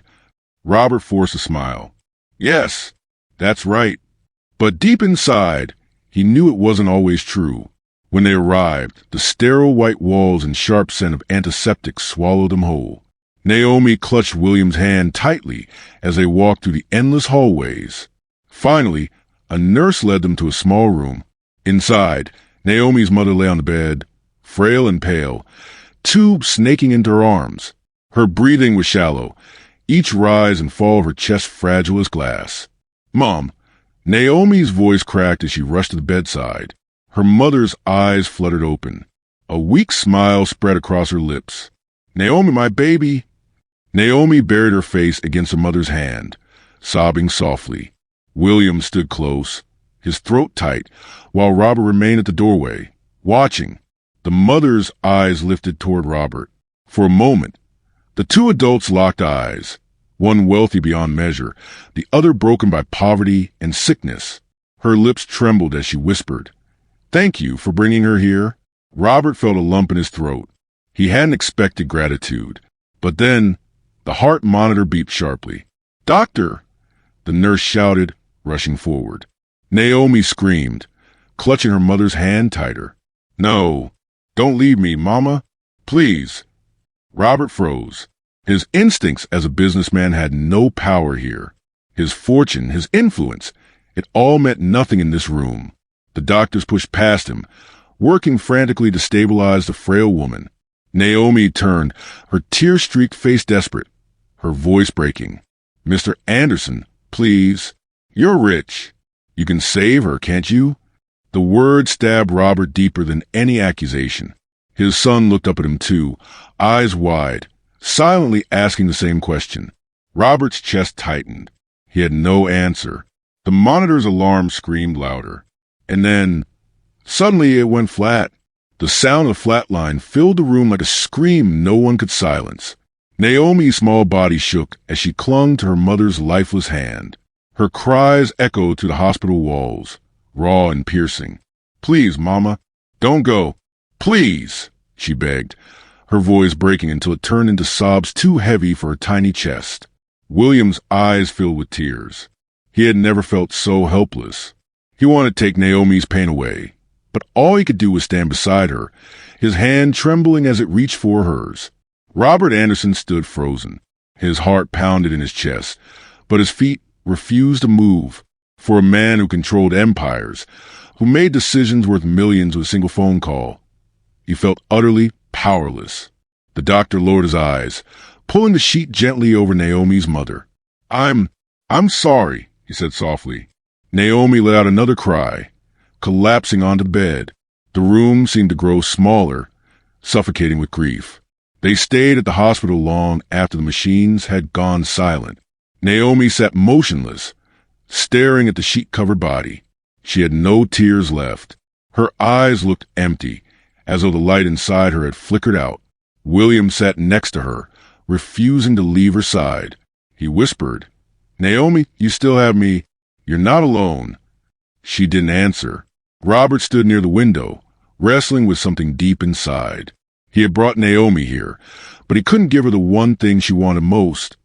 [SPEAKER 1] Robert forced a smile. "Yes, that's right." But deep inside, he knew it wasn't always true. When they arrived, the sterile white walls and sharp scent of antiseptics swallowed them whole. Naomi clutched William's hand tightly as they walked through the endless hallways. Finally, a nurse led them to a small room. Inside, Naomi's mother lay on the bed, frail and pale, tubes snaking into her arms. Her breathing was shallow, each rise and fall of her chest fragile as glass. "Mom," Naomi's voice cracked as she rushed to the bedside. Her mother's eyes fluttered open. A weak smile spread across her lips. "Naomi, my baby." Naomi buried her face against her mother's hand, sobbing softly. William stood close, his throat tight, while Robert remained at the doorway, watching. The mother's eyes lifted toward Robert. For a moment, the two adults locked eyes, one wealthy beyond measure, the other broken by poverty and sickness. Her lips trembled as she whispered, "Thank you for bringing her here." Robert felt a lump in his throat. He hadn't expected gratitude. But then, the heart monitor beeped sharply. "Doctor!" the nurse shouted, rushing forward. Naomi screamed, clutching her mother's hand tighter. "No, Don't leave me, Mama. Please. Robert froze. His instincts as a businessman had no power here. His fortune, his influence, it all meant nothing in this room. The doctors pushed past him, working frantically to stabilize the frail woman. Naomi turned, her tear-streaked face desperate, her voice breaking. Mr. Anderson, please. You're rich. You can save her, can't you? The word stabbed Robert deeper than any accusation. His son looked up at him too, eyes wide, silently asking the same question. Robert's chest tightened. He had no answer. The monitor's alarm screamed louder. And then, suddenly it went flat. The sound of flatline filled the room like a scream no one could silence. Naomi's small body shook as she clung to her mother's lifeless hand. Her cries echoed to the hospital walls, raw and piercing. Please, Mama, don't go. Please, she begged, her voice breaking until it turned into sobs too heavy for her tiny chest. William's eyes filled with tears. He had never felt so helpless. He wanted to take Naomi's pain away, but all he could do was stand beside her, his hand trembling as it reached for hers. Robert Anderson stood frozen. His heart pounded in his chest, but his feet refused to move. For a man who controlled empires, who made decisions worth millions with a single phone call, he felt utterly powerless. The doctor lowered his eyes, pulling the sheet gently over Naomi's mother. I'm sorry, he said softly. Naomi let out another cry, collapsing onto bed. The room seemed to grow smaller, suffocating with grief. They stayed at the hospital long after the machines had gone silent. Naomi sat motionless, staring at the sheet-covered body. She had no tears left. Her eyes looked empty, as though the light inside her had flickered out. William sat next to her, refusing to leave her side. He whispered, Naomi, you still have me. You're not alone. She didn't answer. Robert stood near the window, wrestling with something deep inside. He had brought Naomi here, but he couldn't give her the one thing she wanted most,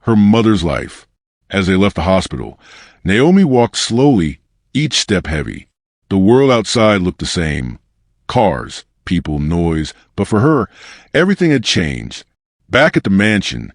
[SPEAKER 1] her mother's life. As they left the hospital, Naomi walked slowly, each step heavy. The world outside looked the same. Cars, people, noise, but for her, everything had changed. Back at the mansion,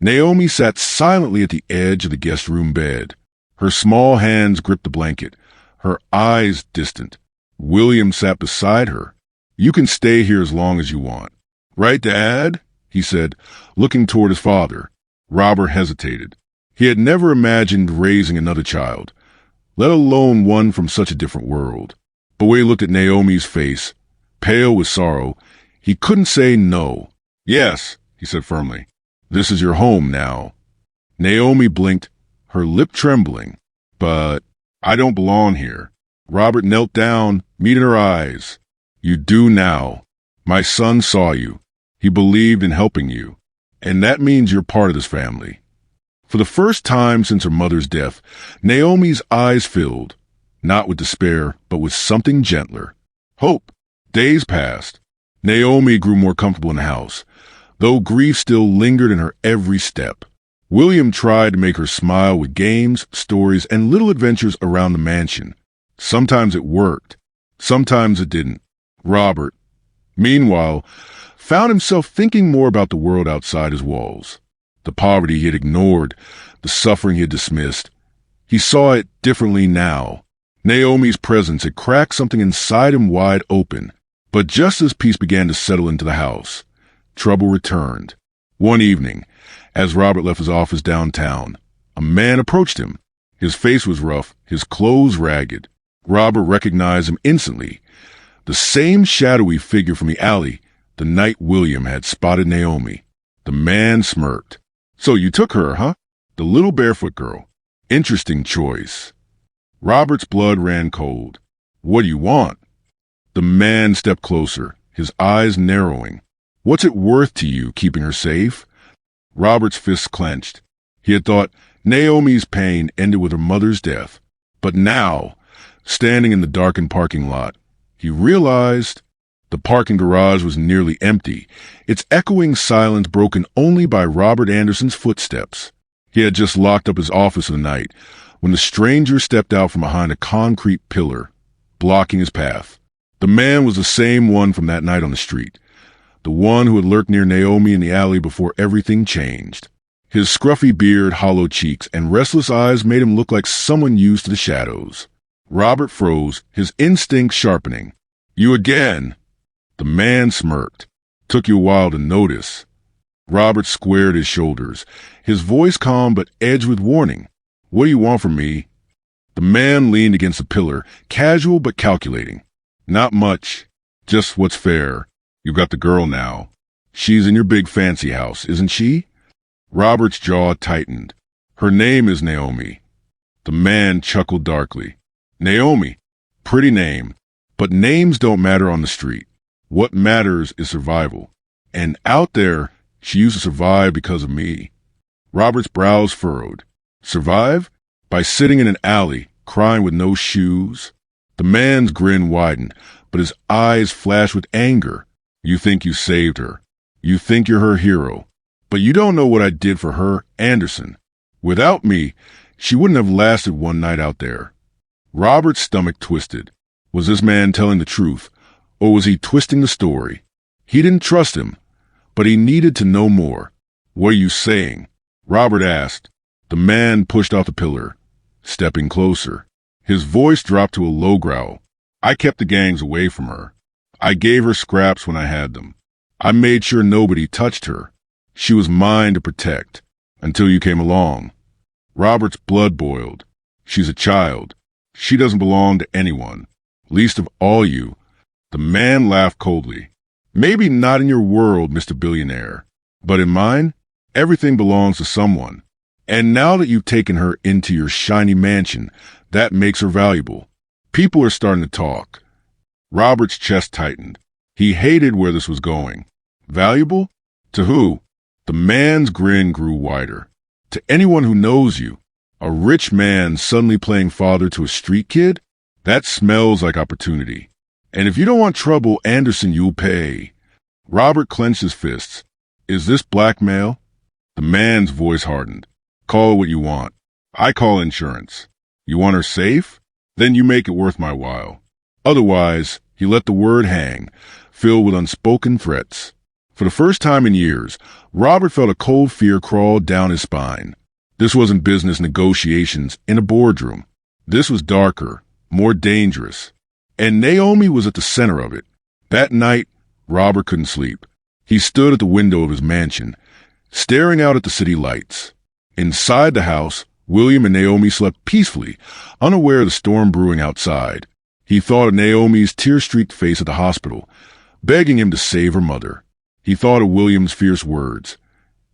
[SPEAKER 1] Naomi sat silently at the edge of the guest room bed. Her small hands gripped the blanket, her eyes distant. William sat beside her. You can stay here as long as you want. Right, Dad? He said, looking toward his father. Robert hesitated. He had never imagined raising another child, let alone one from such a different world. But when he looked at Naomi's face, pale with sorrow, he couldn't say no. Yes, he said firmly. This is your home now. Naomi blinked, her lip trembling. But I don't belong here. Robert knelt down, meeting her eyes. You do now. My son saw you. He believed in helping you. And that means you're part of this family. For the first time since her mother's death, Naomi's eyes filled, not with despair, but with something gentler. Hope. Days passed. Naomi grew more comfortable in the house, though grief still lingered in her every step. William tried to make her smile with games, stories, and little adventures around the mansion. Sometimes it worked. Sometimes it didn't. Robert, meanwhile, found himself thinking more about the world outside his walls. The poverty he had ignored, the suffering he had dismissed. He saw it differently now. Naomi's presence had cracked something inside him wide open. But just as peace began to settle into the house, trouble returned. One evening, as Robert left his office downtown, a man approached him. His face was rough, his clothes ragged. Robert recognized him instantly. The same shadowy figure from the alley the night William had spotted Naomi. The man smirked. So you took her, huh? The little barefoot girl. Interesting choice. Robert's blood ran cold. What do you want? The man stepped closer, his eyes narrowing. What's it worth to you keeping her safe? Robert's fists clenched. He had thought Naomi's pain ended with her mother's death. But now, standing in the darkened parking lot, he realized the parking garage was nearly empty, its echoing silence broken only by Robert Anderson's footsteps. He had just locked up his office for the night when the stranger stepped out from behind a concrete pillar, blocking his path. The man was the same one from that night on the street, the one who had lurked near Naomi in the alley before everything changed. His scruffy beard, hollow cheeks, and restless eyes made him look like someone used to the shadows. Robert froze, his instincts sharpening. "You again?" The man smirked. "Took you a while to notice." Robert squared his shoulders, his voice calm but edged with warning. "What do you want from me?" The man leaned against a pillar, casual but calculating. "Not much. Just what's fair. You've got the girl now. She's in your big fancy house, isn't she?" Robert's jaw tightened. "Her name is Naomi." The man chuckled darkly. "Naomi. Pretty name. But names don't matter on the street. What matters is survival. And out there, she used to survive because of me." Robert's brows furrowed. "Survive? By sitting in an alley, crying with no shoes?" The man's grin widened, but his eyes flashed with anger. "You think you saved her. You think you're her hero. But you don't know what I did for her, Anderson. Without me, she wouldn't have lasted one night out there." Robert's stomach twisted. Was this man telling the truth, or was he twisting the story? He didn't trust him, but he needed to know more. "What are you saying?" Robert asked. The man pushed off the pillar, stepping closer. His voice dropped to a low growl. "I kept the gangs away from her. I gave her scraps when I had them. I made sure nobody touched her. She was mine to protect, until you came along." Robert's blood boiled. "She's a child. She doesn't belong to anyone, least of all you." The man laughed coldly. "Maybe not in your world, Mr. Billionaire, but in mine, everything belongs to someone. And now that you've taken her into your shiny mansion, that makes her valuable. People are starting to talk." Robert's chest tightened. He hated where this was going. Valuable? To who? The man's grin grew wider. "To anyone who knows you. A rich man suddenly playing father to a street kid? That smells like opportunity. And if you don't want trouble, Anderson, you'll pay." Robert clenched his fists. "Is this blackmail?" The man's voice hardened. "Call it what you want. I call insurance. You want her safe? Then you make it worth my while. Otherwise," he let the word hang, filled with unspoken threats. For the first time in years, Robert felt a cold fear crawl down his spine. This wasn't business negotiations in a boardroom. This was darker, more dangerous. And Naomi was at the center of it. That night, Robert couldn't sleep. He stood at the window of his mansion, staring out at the city lights. Inside the house, William and Naomi slept peacefully, unaware of the storm brewing outside. He thought of Naomi's tear-streaked face at the hospital, begging him to save her mother. He thought of William's fierce words.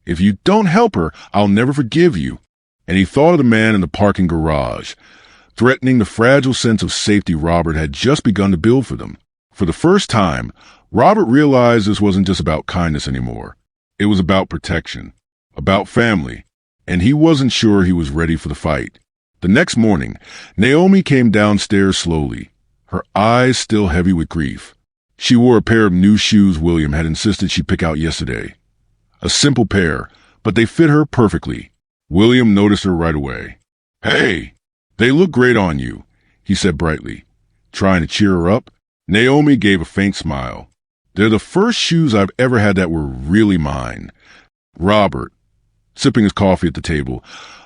[SPEAKER 1] "If you don't help her, I'll never forgive you." And he thought of the man in the parking garage, threatening the fragile sense of safety Robert had just begun to build for them. For the first time, Robert realized this wasn't just about kindness anymore. It was about protection, about family, and he wasn't sure he was ready for the fight. The next morning, Naomi came downstairs slowly, her eyes still heavy with grief. She wore a pair of new shoes William had insisted she pick out yesterday. A simple pair, but they fit her perfectly. William noticed her right away. "Hey, they look great on you," he said brightly. Trying to cheer her up, Naomi gave a faint smile. "They're the first shoes I've ever had that were really mine." Robert, sipping his coffee at the table,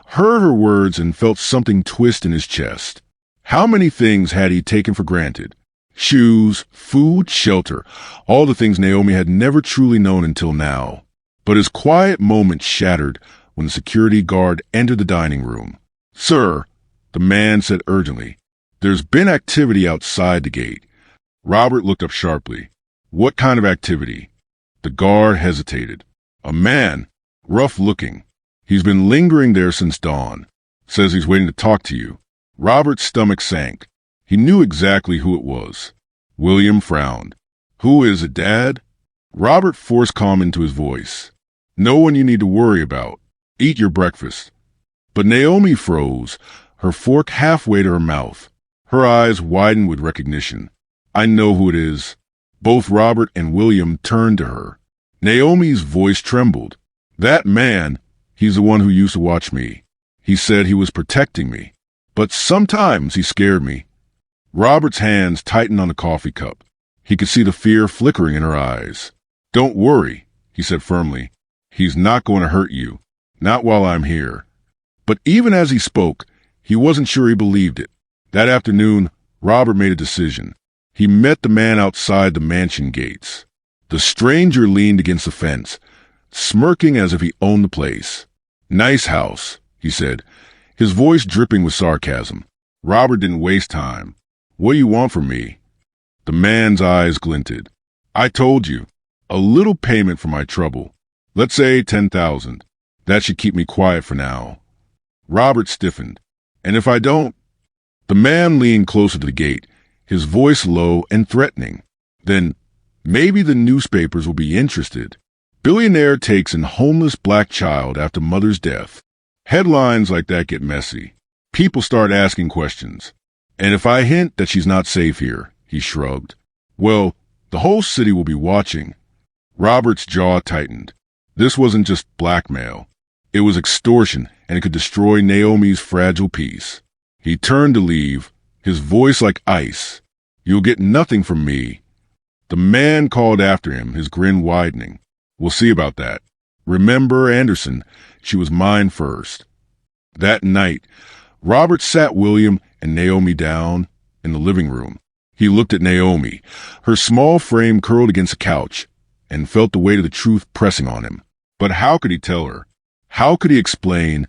[SPEAKER 1] heard her words and felt something twist in his chest. How many things had he taken for granted? Shoes, food, shelter, all the things Naomi had never truly known until now. But his quiet moment shattered when the security guard entered the dining room. "Sir," the man said urgently, "there's been activity outside the gate." Robert looked up sharply. "What kind of activity?" The guard hesitated. "A man, rough-looking. He's been lingering there since dawn. Says he's waiting to talk to you." Robert's stomach sank. He knew exactly who it was. William frowned. "Who is it, Dad?" Robert forced calm into his voice. "No one you need to worry about. Eat your breakfast." But Naomi froze, her fork halfway to her mouth. Her eyes widened with recognition. "I know who it is." Both Robert and William turned to her. Naomi's voice trembled. "That man, he's the one who used to watch me. He said he was protecting me. But sometimes he scared me." Robert's hands tightened on the coffee cup. He could see the fear flickering in her eyes. "Don't worry," he said firmly. "He's not going to hurt you. Not while I'm here." But even as he spoke, he wasn't sure he believed it. That afternoon, Robert made a decision. He met the man outside the mansion gates. The stranger leaned against the fence, smirking as if he owned the place. "Nice house," he said, his voice dripping with sarcasm. Robert didn't waste time. "What do you want from me?" The man's eyes glinted. "I told you. A little payment for my trouble. Let's say 10,000. That should keep me quiet for now." Robert stiffened. "And if I don't?" The man leaned closer to the gate, his voice low and threatening. "Then maybe the newspapers will be interested. Billionaire takes in homeless black child after mother's death." Headlines like that get messy. People start asking questions. "And if I hint that she's not safe here," he shrugged, "well, the whole city will be watching." Robert's jaw tightened. This wasn't just blackmail. It was extortion, and it could destroy Naomi's fragile peace. He turned to leave, his voice like ice. "You'll get nothing from me." The man called after him, his grin widening. "We'll see about that. Remember, Anderson, she was mine first." That night, Robert sat William and Naomi down in the living room. He looked at Naomi, her small frame curled against the couch, and felt the weight of the truth pressing on him. But how could he tell her? How could he explain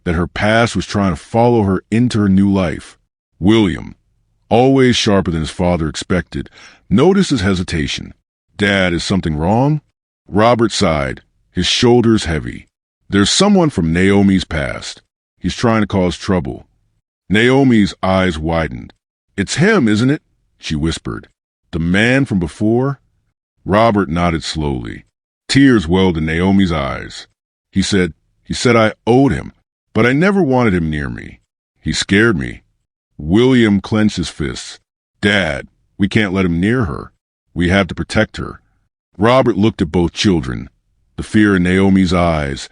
[SPEAKER 1] that her past was trying to follow her into her new life? William, always sharper than his father expected, noticed his hesitation. "Dad, is something wrong?" Robert sighed, his shoulders heavy. "There's someone from Naomi's past. He's trying to cause trouble." Naomi's eyes widened. "It's him, isn't it?" she whispered. "The man from before?" Robert nodded slowly. Tears welled in Naomi's eyes. He said I owed him, but I never wanted him near me. He scared me." William clenched his fists. "Dad, we can't let him near her. We have to protect her." Robert looked at both children, the fear in Naomi's eyes,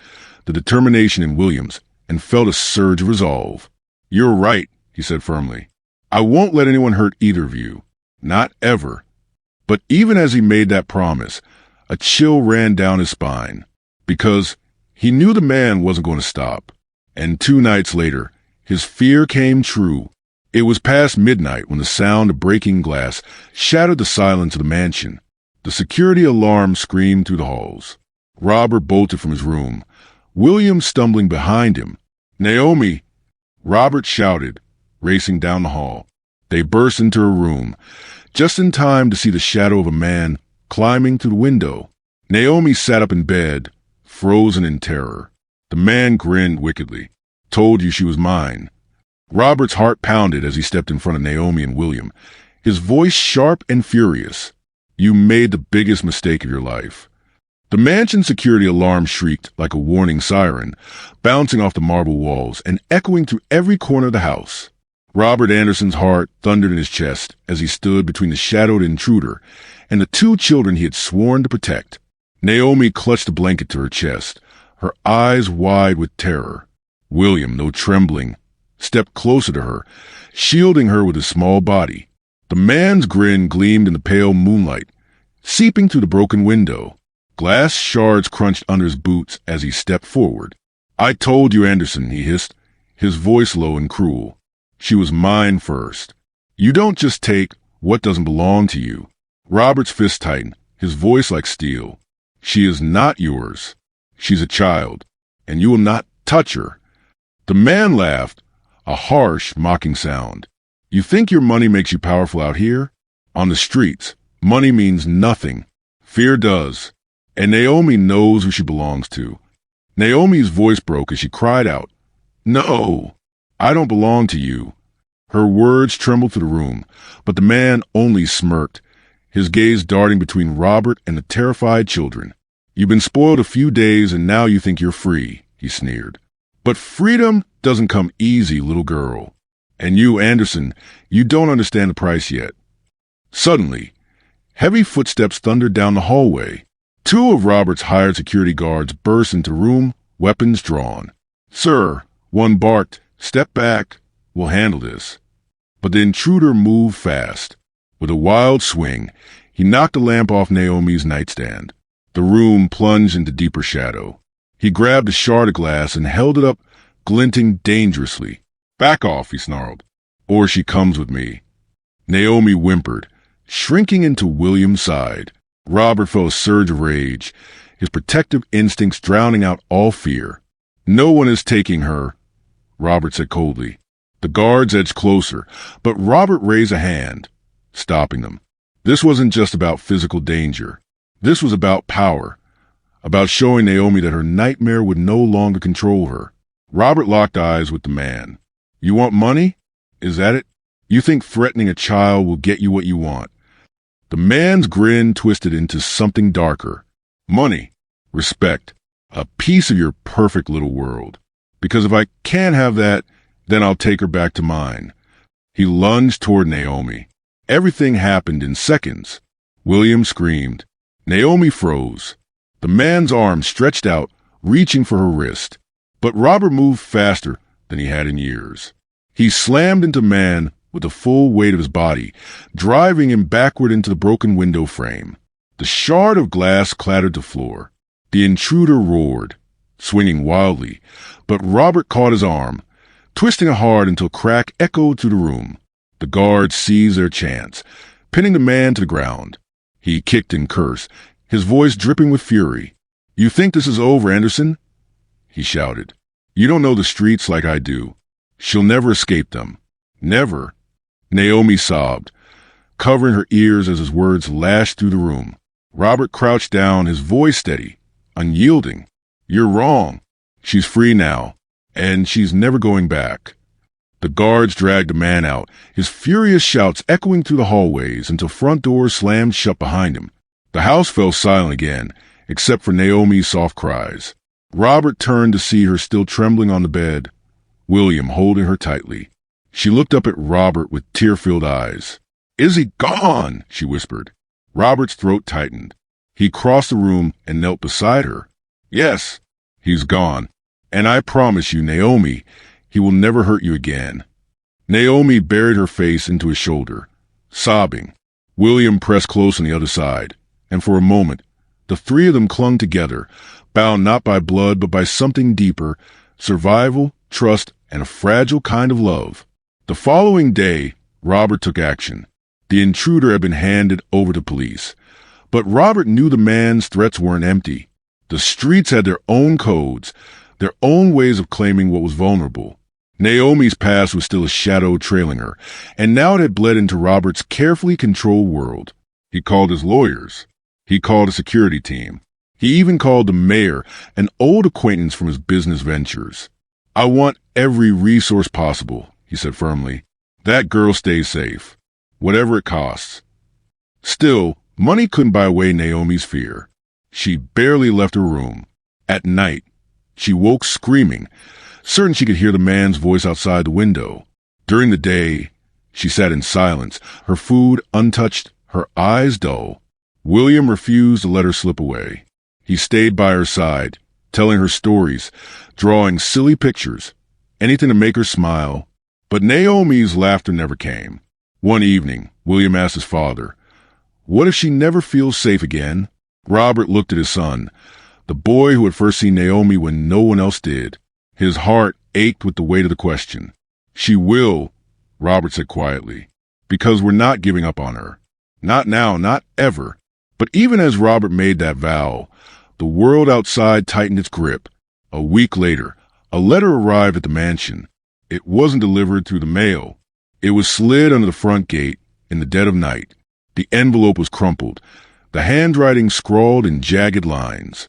[SPEAKER 1] the determination in William's, and felt a surge of resolve. "You're right," he said firmly. "I won't let anyone hurt either of you. Not ever." But even as he made that promise, a chill ran down his spine, because he knew the man wasn't going to stop. And 2 nights later, his fear came true. It was past midnight when the sound of breaking glass shattered the silence of the mansion. The security alarm screamed through the halls. Robert bolted from his room, William stumbling behind him. "Naomi!" Robert shouted, racing down the hall. They burst into her room, just in time to see the shadow of a man climbing through the window. Naomi sat up in bed, frozen in terror. The man grinned wickedly. "Told you she was mine." Robert's heart pounded as he stepped in front of Naomi and William, his voice sharp and furious. "You made the biggest mistake of your life." The mansion security alarm shrieked like a warning siren, bouncing off the marble walls and echoing through every corner of the house. Robert Anderson's heart thundered in his chest as he stood between the shadowed intruder and the 2 children he had sworn to protect. Naomi clutched the blanket to her chest, her eyes wide with terror. William, though trembling, stepped closer to her, shielding her with his small body. The man's grin gleamed in the pale moonlight, seeping through the broken window. Glass shards crunched under his boots as he stepped forward. "I told you, Anderson," he hissed, his voice low and cruel. "She was mine first. You don't just take what doesn't belong to you." Robert's fist tightened, his voice like steel. "She is not yours. She's a child, and you will not touch her." The man laughed, a harsh, mocking sound. "You think your money makes you powerful out here? On the streets, money means nothing. Fear does. And Naomi knows who she belongs to." Naomi's voice broke as she cried out, "No, I don't belong to you." Her words trembled through the room, but the man only smirked, his gaze darting between Robert and the terrified children. "You've been spoiled a few days and now you think you're free," he sneered. "But freedom doesn't come easy, little girl. And you, Anderson, you don't understand the price yet." Suddenly, heavy footsteps thundered down the hallway. 2 of Robert's hired security guards burst into the room, weapons drawn. "Sir," one barked, "step back. We'll handle this." But the intruder moved fast. With a wild swing, He knocked a lamp off Naomi's nightstand. The room plunged into deeper shadow. He grabbed a shard of glass and held it up, glinting dangerously. "Back off," he snarled, "or she comes with me." Naomi whimpered, shrinking into William's side. Robert felt a surge of rage, his protective instincts drowning out all fear. "No one is taking her," Robert said coldly. The guards edged closer, but Robert raised a hand, stopping them. This wasn't just about physical danger. This was about power, about showing Naomi that her nightmare would no longer control her. Robert locked eyes with the man. "You want money? Is that it? You think threatening a child will get you what you want?" The man's grin twisted into something darker. "Money, respect, a piece of your perfect little world. Because if I can't have that, then I'll take her back to mine." He lunged toward Naomi. Everything happened in seconds. William screamed. Naomi froze. The man's arm stretched out, reaching for her wrist. But Robert moved faster than he had in years. He slammed into man with the full weight of his body, driving him backward into the broken window frame. The shard of glass clattered to the floor. The intruder roared, swinging wildly, but Robert caught his arm, twisting it hard until a crack echoed through the room. The guards seized their chance, pinning the man to the ground. He kicked and cursed, his voice dripping with fury. "You think this is over, Anderson?" he shouted. "You don't know the streets like I do. She'll never escape them. Never." Naomi sobbed, covering her ears as his words lashed through the room. Robert crouched down, his voice steady, unyielding. "You're wrong. She's free now, and she's never going back." The guards dragged the man out, his furious shouts echoing through the hallways until front doors slammed shut behind him. The house fell silent again, except for Naomi's soft cries. Robert turned to see her still trembling on the bed, William holding her tightly. She looked up at Robert with tear-filled eyes. "Is he gone?" she whispered. Robert's throat tightened. He crossed the room and knelt beside her. "Yes, he's gone. And I promise you, Naomi, he will never hurt you again." Naomi buried her face into his shoulder, sobbing. William pressed close on the other side, and for a moment, the three of them clung together, bound not by blood but by something deeper, survival, trust, and a fragile kind of love. The following day, Robert took action. The intruder had been handed over to police. But Robert knew the man's threats weren't empty. The streets had their own codes, their own ways of claiming what was vulnerable. Naomi's past was still a shadow trailing her, and now it had bled into Robert's carefully controlled world. He called his lawyers. He called a security team. He even called the mayor, an old acquaintance from his business ventures. "I want every resource possible," he said firmly. "That girl stays safe, whatever it costs." Still, money couldn't buy away Naomi's fear. She barely left her room. At night, she woke screaming, certain she could hear the man's voice outside the window. During the day, she sat in silence, her food untouched, her eyes dull. William refused to let her slip away. He stayed by her side, telling her stories, drawing silly pictures, anything to make her smile. But Naomi's laughter never came. One evening, William asked his father, "What if she never feels safe again?" Robert looked at his son, the boy who had first seen Naomi when no one else did. His heart ached with the weight of the question. "She will," Robert said quietly, "because we're not giving up on her. Not now, not ever." But even as Robert made that vow, the world outside tightened its grip. A week later, a letter arrived at the mansion. It wasn't delivered through the mail. It was slid under the front gate in the dead of night. The envelope was crumpled, the handwriting scrawled in jagged lines.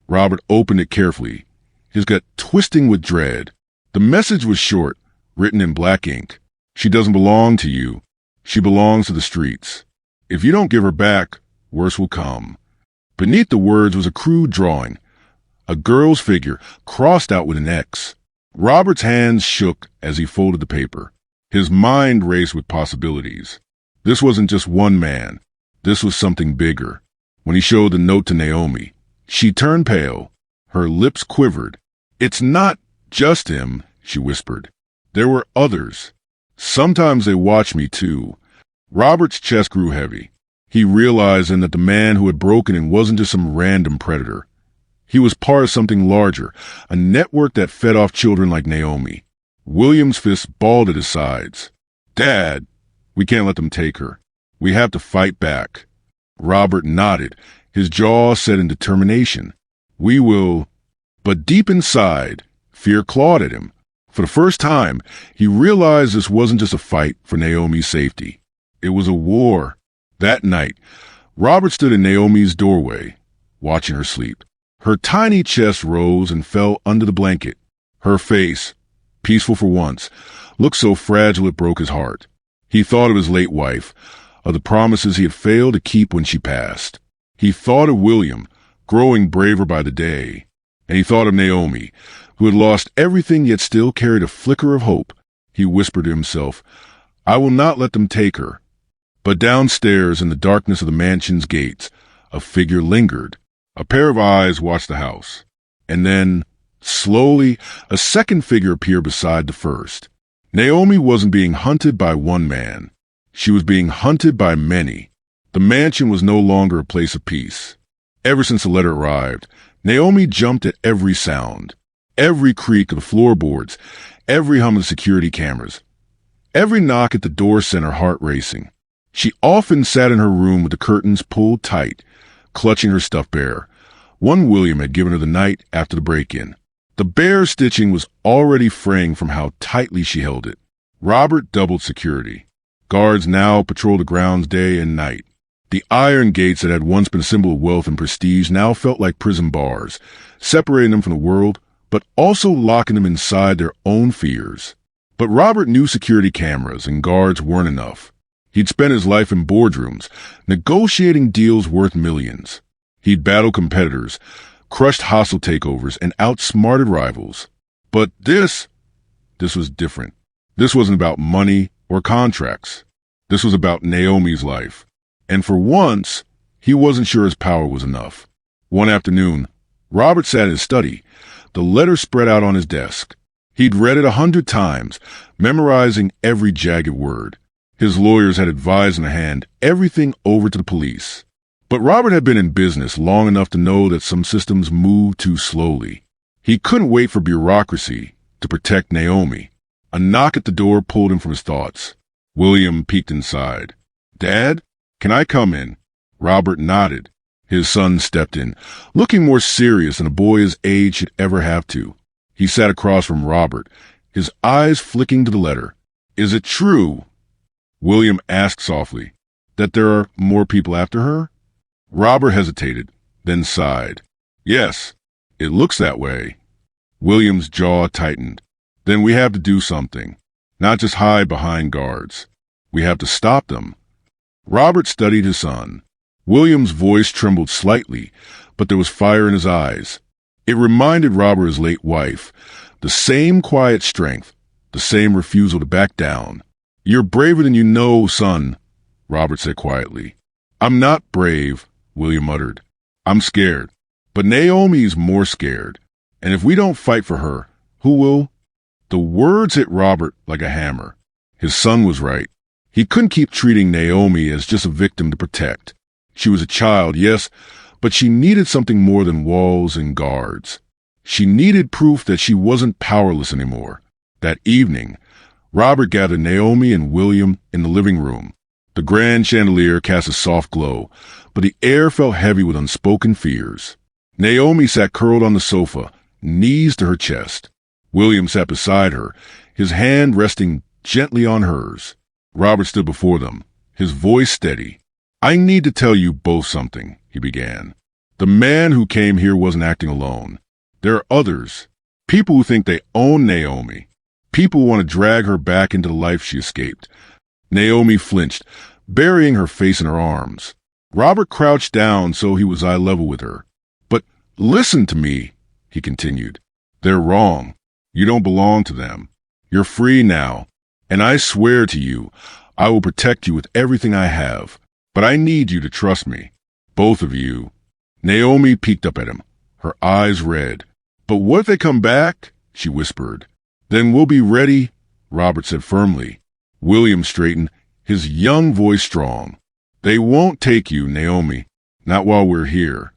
[SPEAKER 1] Robert opened it carefully, his gut twisting with dread. The message was short, written in black ink. "She doesn't belong to you. She belongs to the streets. If you don't give her back, worse will come." Beneath the words was a crude drawing, a girl's figure crossed out with an X. Robert's hands shook as he folded the paper. His mind raced with possibilities. This wasn't just one man. This was something bigger. When he showed the note to Naomi, she turned pale. Her lips quivered. "It's not just him," she whispered. "There were others. Sometimes they watch me too." Robert's chest grew heavy. He realized then that the man who had broken in wasn't just some random predator. He was part of something larger, a network that fed off children like Naomi. William's fist balled at his sides. "Dad, we can't let them take her. We have to fight back." Robert nodded, his jaw set in determination. "We will." But deep inside, fear clawed at him. For the first time, he realized this wasn't just a fight for Naomi's safety. It was a war. That night, Robert stood in Naomi's doorway, watching her sleep. Her tiny chest rose and fell under the blanket. Her face, peaceful for once, looked so fragile it broke his heart. He thought of his late wife, of the promises he had failed to keep when she passed. He thought of William, growing braver by the day. And he thought of Naomi, who had lost everything yet still carried a flicker of hope. He whispered to himself, "I will not let them take her." But downstairs in the darkness of the mansion's gates, a figure lingered. A pair of eyes watched the house. And then, slowly, a second figure appeared beside the first. Naomi wasn't being hunted by one man. She was being hunted by many. The mansion was no longer a place of peace. Ever since the letter arrived, Naomi jumped at every sound, every creak of the floorboards, every hum of the security cameras. Every knock at the door sent her heart racing. She often sat in her room with the curtains pulled tight, clutching her stuffed bear. One William had given her the night after the break-in. The bear stitching was already fraying from how tightly she held it. Robert doubled security. Guards now patrolled the grounds day and night. The iron gates that had once been a symbol of wealth and prestige now felt like prison bars, separating them from the world, but also locking them inside their own fears. But Robert knew security cameras and guards weren't enough. He'd spent his life in boardrooms, negotiating deals worth millions. He'd battled competitors, crushed hostile takeovers, and outsmarted rivals. But this was different. This wasn't about money or contracts. This was about Naomi's life. And for once, he wasn't sure his power was enough. One afternoon, Robert sat in his study, the letter spread out on his desk. He'd read it 100 times, memorizing every jagged word. His lawyers had advised him to hand everything over to the police. But Robert had been in business long enough to know that some systems moved too slowly. He couldn't wait for bureaucracy to protect Naomi. A knock at the door pulled him from his thoughts. William peeked inside. "Dad, can I come in?" Robert nodded. His son stepped in, looking more serious than a boy his age should ever have to. He sat across from Robert, his eyes flicking to the letter. "Is it true," William asked softly, "that there are more people after her?" Robert hesitated, then sighed. "Yes, it looks that way." William's jaw tightened. "Then we have to do something, not just hide behind guards. We have to stop them." Robert studied his son. William's voice trembled slightly, but there was fire in his eyes. It reminded Robert of his late wife, the same quiet strength, the same refusal to back down. "You're braver than you know, son," Robert said quietly. "I'm not brave," William muttered. "I'm scared. But Naomi's more scared. And if we don't fight for her, who will?" The words hit Robert like a hammer. His son was right. He couldn't keep treating Naomi as just a victim to protect. She was a child, yes, but she needed something more than walls and guards. She needed proof that she wasn't powerless anymore. That evening, Robert gathered Naomi and William in the living room. The grand chandelier cast a soft glow, but the air felt heavy with unspoken fears. Naomi sat curled on the sofa, knees to her chest. William sat beside her, his hand resting gently on hers. Robert stood before them, his voice steady. "I need to tell you both something," he began. "The man who came here wasn't acting alone. There are others. People who think they own Naomi. People who want to drag her back into the life she escaped." Naomi flinched, burying her face in her arms. Robert crouched down so he was eye level with her. "But listen to me," he continued. "They're wrong. You don't belong to them. You're free now. And I swear to you, I will protect you with everything I have. But I need you to trust me. Both of you." Naomi peeked up at him, her eyes red. "But what if they come back?" she whispered. "Then we'll be ready," Robert said firmly. William straightened, his young voice strong. They won't take you, Naomi. Not while we're here.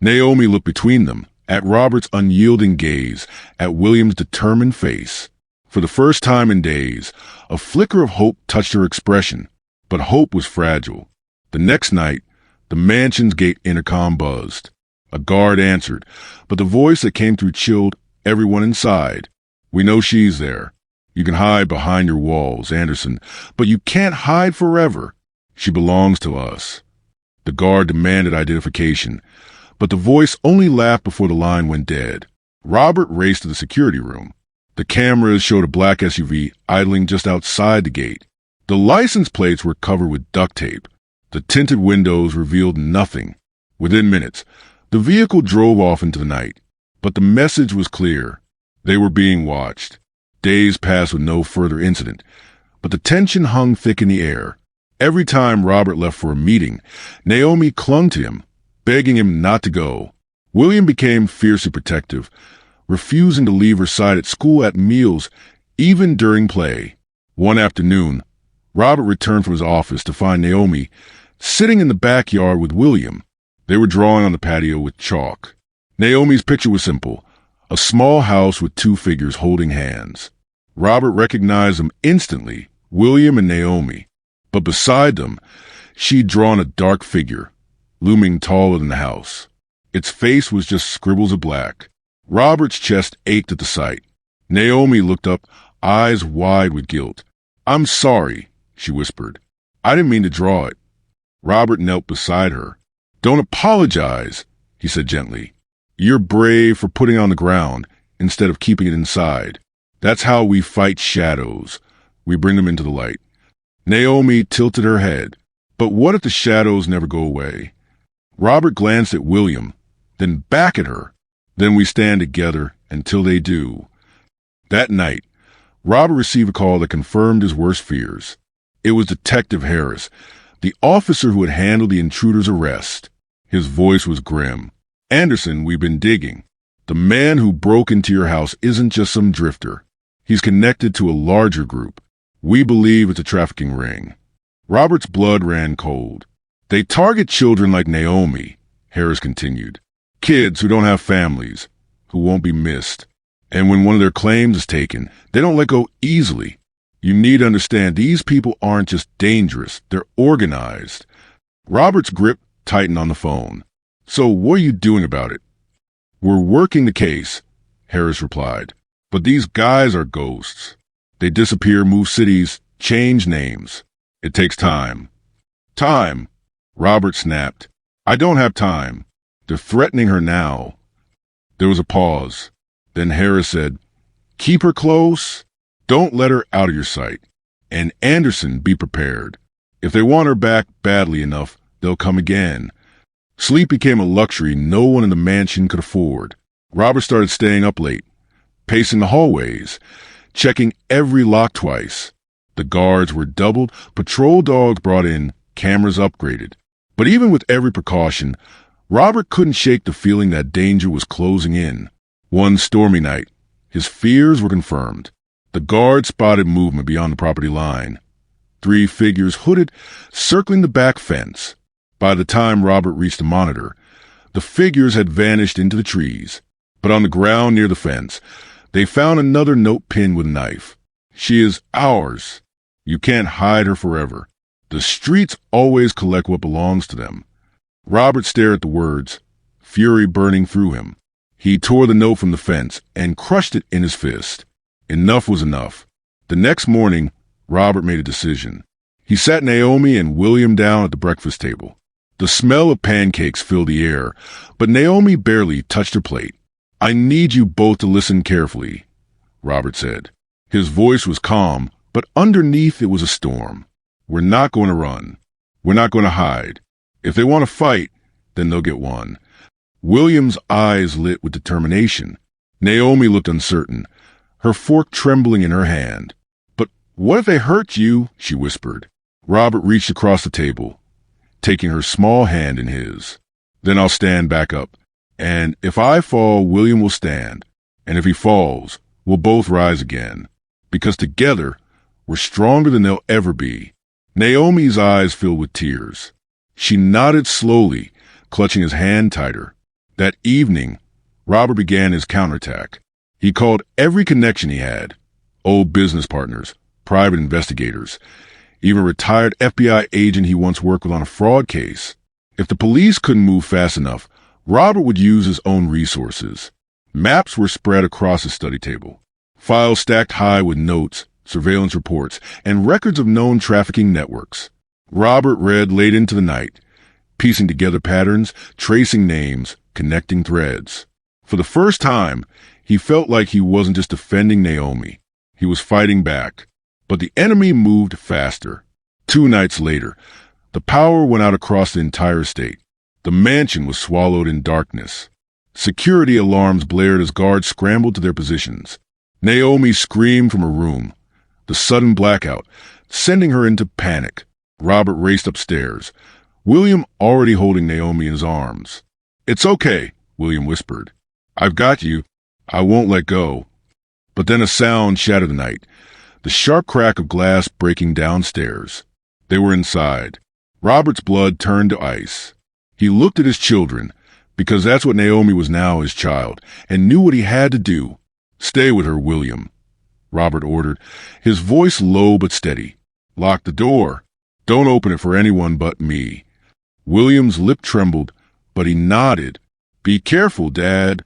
[SPEAKER 1] Naomi looked between them, at Robert's unyielding gaze, at William's determined face. For the first time in days, a flicker of hope touched her expression, but hope was fragile. The next night, the mansion's gate intercom buzzed. A guard answered, but the voice that came through chilled everyone inside. We know she's there. You can hide behind your walls, Anderson, but you can't hide forever. She belongs to us. The guard demanded identification, but the voice only laughed before the line went dead. Robert raced to the security room. The cameras showed a black SUV idling just outside the gate. The license plates were covered with duct tape. The tinted windows revealed nothing. Within minutes, the vehicle drove off into the night. But the message was clear. They were being watched. Days passed with no further incident, but the tension hung thick in the air. Every time Robert left for a meeting, Naomi clung to him, begging him not to go. William became fiercely protective, refusing to leave her side at school, at meals, even during play. One afternoon, Robert returned from his office to find Naomi sitting in the backyard with William. They were drawing on the patio with chalk. Naomi's picture was simple, a small house with two figures holding hands. Robert recognized them instantly, William and Naomi. But beside them, she'd drawn a dark figure, looming taller than the house. Its face was just scribbles of black. Robert's chest ached at the sight. Naomi looked up, eyes wide with guilt. "I'm sorry," she whispered. "I didn't mean to draw it." Robert knelt beside her. "Don't apologize," he said gently. "You're brave for putting it on the ground instead of keeping it inside. That's how we fight shadows. We bring them into the light." Naomi tilted her head. "But what if the shadows never go away?" Robert glanced at William, then back at her. "Then we stand together until they do." That night, Robert received a call that confirmed his worst fears. It was Detective Harris, the officer who had handled the intruder's arrest. His voice was grim. "Anderson, we've been digging. The man who broke into your house isn't just some drifter. He's connected to a larger group. We believe it's a trafficking ring." Robert's blood ran cold. "They target children like Naomi," Harris continued. "Kids who don't have families, who won't be missed. And when one of their claims is taken, they don't let go easily. You need to understand, these people aren't just dangerous, they're organized." Robert's grip tightened on the phone. "So what are you doing about it?" "We're working the case," Harris replied. "But these guys are ghosts. They disappear, move cities, change names. It takes time." "Time?" Robert snapped. "I don't have time. They're threatening her now." There was a pause. Then Harris said, "Keep her close. Don't let her out of your sight. And Anderson, be prepared. If they want her back badly enough, they'll come again." Sleep became a luxury no one in the mansion could afford. Robert started staying up late, pacing the hallways, checking every lock twice. The guards were doubled, patrol dogs brought in, cameras upgraded. But even with every precaution, Robert couldn't shake the feeling that danger was closing in. One stormy night, his fears were confirmed. The guards spotted movement beyond the property line. 3 figures hooded, circling the back fence. By the time Robert reached the monitor, the figures had vanished into the trees. But on the ground near the fence, they found another note pinned with a knife. "She is ours. You can't hide her forever. The streets always collect what belongs to them." Robert stared at the words, fury burning through him. He tore the note from the fence and crushed it in his fist. Enough was enough. The next morning, Robert made a decision. He sat Naomi and William down at the breakfast table. The smell of pancakes filled the air, but Naomi barely touched her plate. "I need you both to listen carefully," Robert said. His voice was calm, but underneath it was a storm. "We're not going to run. We're not going to hide. If they want to fight, then they'll get one." William's eyes lit with determination. Naomi looked uncertain, her fork trembling in her hand. "But what if they hurt you?" she whispered. Robert reached across the table, taking her small hand in his. "Then I'll stand back up. And if I fall, William will stand. And if he falls, we'll both rise again. Because together, we're stronger than they'll ever be." Naomi's eyes filled with tears. She nodded slowly, clutching his hand tighter. That evening, Robert began his counterattack. He called every connection he had, old business partners, private investigators, even a retired FBI agent he once worked with on a fraud case. If the police couldn't move fast enough, Robert would use his own resources. Maps were spread across his study table, files stacked high with notes, surveillance reports, and records of known trafficking networks. Robert read late into the night, piecing together patterns, tracing names, connecting threads. For the first time, he felt like he wasn't just defending Naomi. He was fighting back. But the enemy moved faster. 2 nights later, the power went out across the entire state. The mansion was swallowed in darkness. Security alarms blared as guards scrambled to their positions. Naomi screamed from her room. The sudden blackout, sending her into panic. Robert raced upstairs, William already holding Naomi in his arms. "It's okay," William whispered. "I've got you. I won't let go." But then a sound shattered the night. The sharp crack of glass breaking downstairs. They were inside. Robert's blood turned to ice. He looked at his children, because that's what Naomi was now, his child, and knew what he had to do. "Stay with her, William," Robert ordered, his voice low but steady. "Lock the door. Don't open it for anyone but me." William's lip trembled, but he nodded. "Be careful, Dad."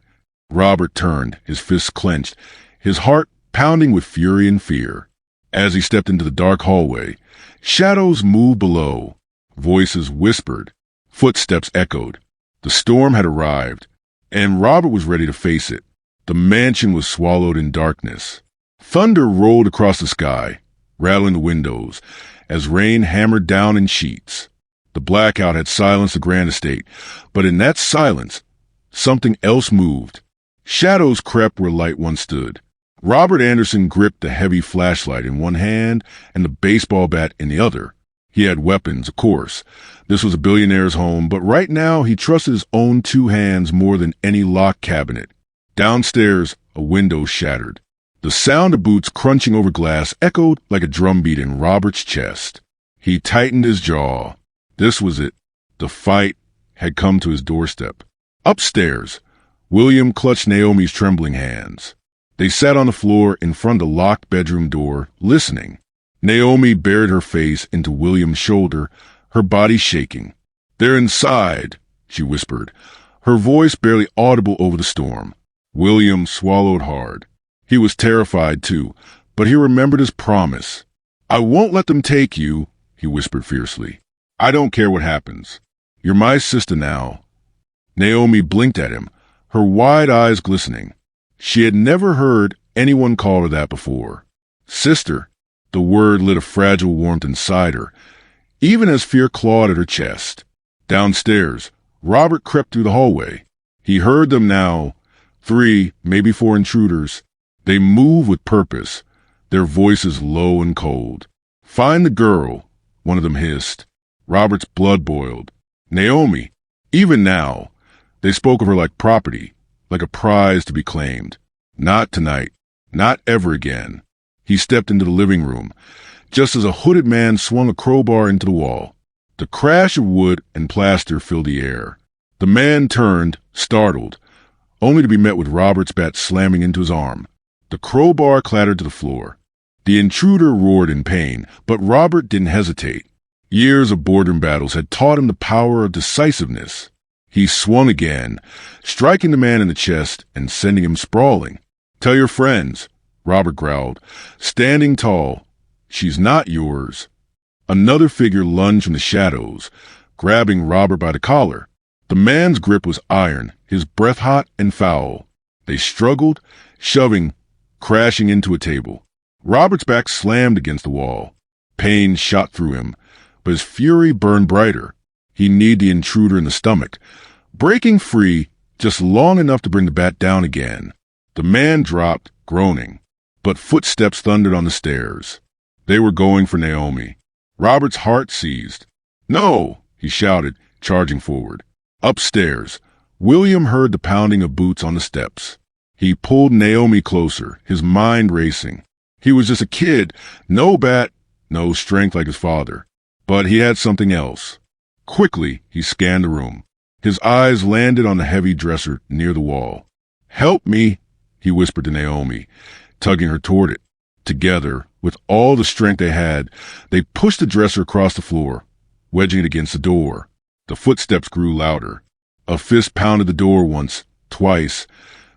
[SPEAKER 1] Robert turned, his fists clenched, his heart pounding with fury and fear. As he stepped into the dark hallway, shadows moved below. Voices whispered. Footsteps echoed. The storm had arrived, and Robert was ready to face it. The mansion was swallowed in darkness. Thunder rolled across the sky, rattling the windows, as rain hammered down in sheets. The blackout had silenced the grand estate, but in that silence, something else moved. Shadows crept where light once stood. Robert Anderson gripped the heavy flashlight in one hand and the baseball bat in the other. He had weapons, of course. This was a billionaire's home, but right now he trusted his own 2 hands more than any locked cabinet. Downstairs, a window shattered. The sound of boots crunching over glass echoed like a drumbeat in Robert's chest. He tightened his jaw. This was it. The fight had come to his doorstep. Upstairs, William clutched Naomi's trembling hands. They sat on the floor in front of the locked bedroom door, listening. Naomi buried her face into William's shoulder, her body shaking. "They're inside," she whispered, her voice barely audible over the storm. William swallowed hard. He was terrified, too, but he remembered his promise. "I won't let them take you," he whispered fiercely. "I don't care what happens. You're my sister now." Naomi blinked at him, her wide eyes glistening. She had never heard anyone call her that before. Sister. The word lit a fragile warmth inside her, even as fear clawed at her chest. Downstairs, Robert crept through the hallway. He heard them now, 3, maybe 4 intruders. They moved with purpose, their voices low and cold. "Find the girl," one of them hissed. Robert's blood boiled. Naomi. Even now, they spoke of her like property, like a prize to be claimed. Not tonight. Not ever again. He stepped into the living room, just as a hooded man swung a crowbar into the wall. The crash of wood and plaster filled the air. The man turned, startled, only to be met with Robert's bat slamming into his arm. The crowbar clattered to the floor. The intruder roared in pain, but Robert didn't hesitate. Years of boardroom battles had taught him the power of decisiveness. He swung again, striking the man in the chest and sending him sprawling. "Tell your friends," Robert growled, standing tall. "She's not yours." Another figure lunged from the shadows, grabbing Robert by the collar. The man's grip was iron, his breath hot and foul. They struggled, shoving, crashing into a table. Robert's back slammed against the wall. Pain shot through him, but his fury burned brighter. He kneed the intruder in the stomach, breaking free just long enough to bring the bat down again. The man dropped, groaning, but footsteps thundered on the stairs. They were going for Naomi. Robert's heart seized. "No!" he shouted, charging forward. Upstairs, William heard the pounding of boots on the steps. He pulled Naomi closer, his mind racing. He was just a kid, no bat, no strength like his father. But he had something else. Quickly, he scanned the room. His eyes landed on the heavy dresser near the wall. "Help me," he whispered to Naomi, tugging her toward it. Together, with all the strength they had, they pushed the dresser across the floor, wedging it against the door. The footsteps grew louder. A fist pounded the door once, twice,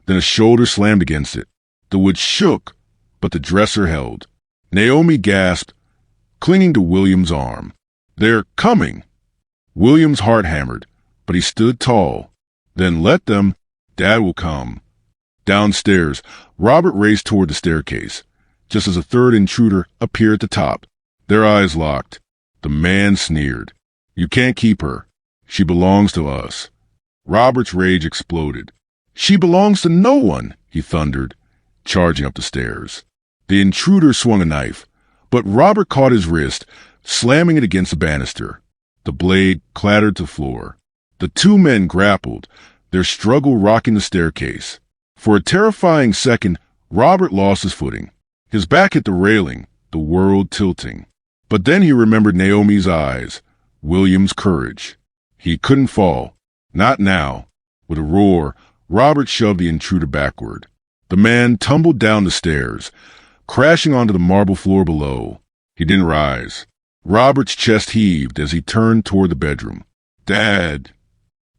[SPEAKER 1] then a shoulder slammed against it. The wood shook, but the dresser held. Naomi gasped, clinging to William's arm. "They're coming!" William's heart hammered, but he stood tall. "Then let them. Dad will come." Downstairs, Robert raced toward the staircase, just as a third intruder appeared at the top. Their eyes locked. The man sneered. "You can't keep her. She belongs to us." Robert's rage exploded. "She belongs to no one," he thundered, charging up the stairs. The intruder swung a knife, but Robert caught his wrist, slamming it against the banister. The blade clattered to the floor. The two men grappled, their struggle rocking the staircase. For a terrifying second, Robert lost his footing. His back hit the railing, the world tilting. But then he remembered Naomi's eyes, William's courage. He couldn't fall. Not now. With a roar, Robert shoved the intruder backward. The man tumbled down the stairs, crashing onto the marble floor below. He didn't rise. Robert's chest heaved as he turned toward the bedroom. "Dad!"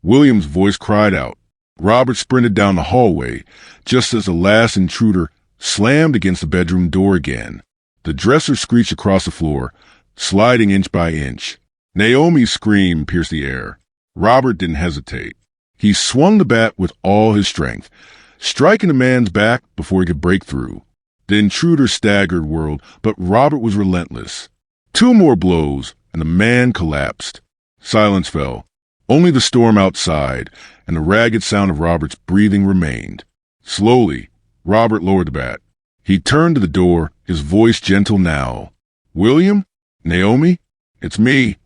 [SPEAKER 1] William's voice cried out. Robert sprinted down the hallway, just as the last intruder slammed against the bedroom door again. The dresser screeched across the floor, sliding inch by inch. Naomi's scream pierced the air. Robert didn't hesitate. He swung the bat with all his strength, striking the man's back before he could break through. The intruder staggered, whirled, but Robert was relentless. 2 more blows, and the man collapsed. Silence fell. Only the storm outside and the ragged sound of Robert's breathing remained. Slowly, Robert lowered the bat. He turned to the door, his voice gentle now. "William? Naomi? It's me."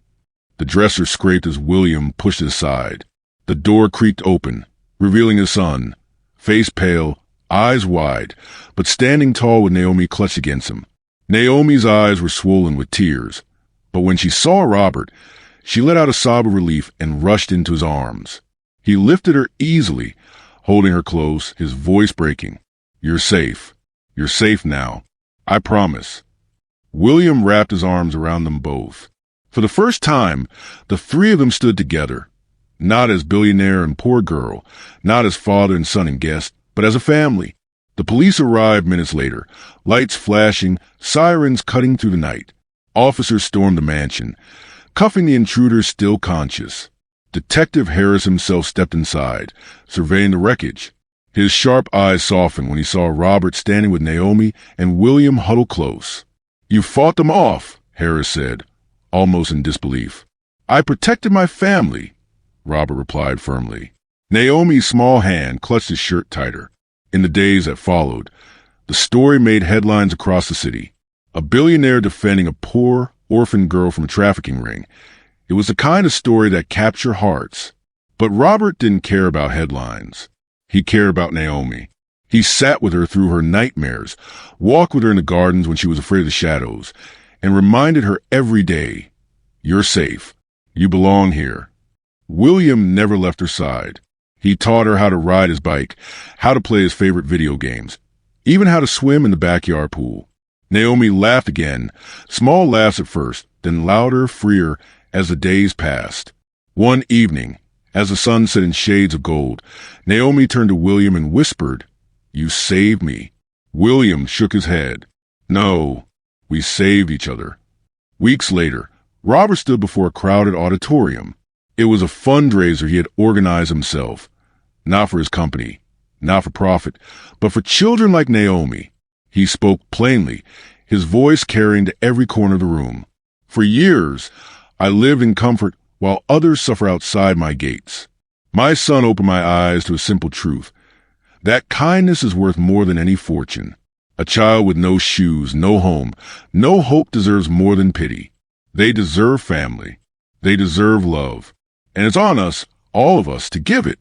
[SPEAKER 1] The dresser scraped as William pushed it aside. The door creaked open, revealing his son, face pale, eyes wide, but standing tall with Naomi clutched against him. Naomi's eyes were swollen with tears, but when she saw Robert, she let out a sob of relief and rushed into his arms. He lifted her easily, holding her close, his voice breaking. "You're safe. You're safe now. I promise." William wrapped his arms around them both. For the first time, the 3 of them stood together, not as billionaire and poor girl, not as father and son and guest, but as a family. The police arrived minutes later, lights flashing, sirens cutting through the night. Officers stormed the mansion, cuffing the intruders still conscious. Detective Harris himself stepped inside, surveying the wreckage. His sharp eyes softened when he saw Robert standing with Naomi and William huddled close. "You fought them off," Harris said, almost in disbelief. "I protected my family," Robert replied firmly. Naomi's small hand clutched his shirt tighter. In the days that followed, the story made headlines across the city. A billionaire defending a poor, orphan girl from a trafficking ring. It was the kind of story that captured hearts. But Robert didn't care about headlines. He cared about Naomi. He sat with her through her nightmares, walked with her in the gardens when she was afraid of the shadows, and reminded her every day, "You're safe. You belong here." William never left her side. He taught her how to ride his bike, how to play his favorite video games, even how to swim in the backyard pool. Naomi laughed again, small laughs at first, then louder, freer as the days passed. One evening, as the sun set in shades of gold, Naomi turned to William and whispered, "You saved me." William shook his head. "No, we saved each other." Weeks later, Robert stood before a crowded auditorium. It was a fundraiser he had organized himself, not for his company, not for profit, but for children like Naomi. He spoke plainly, his voice carrying to every corner of the room. "For years, I lived in comfort while others suffer outside my gates. My son opened my eyes to a simple truth, that kindness is worth more than any fortune. A child with no shoes, no home, no hope deserves more than pity. They deserve family. They deserve love. And it's on us, all of us, to give it."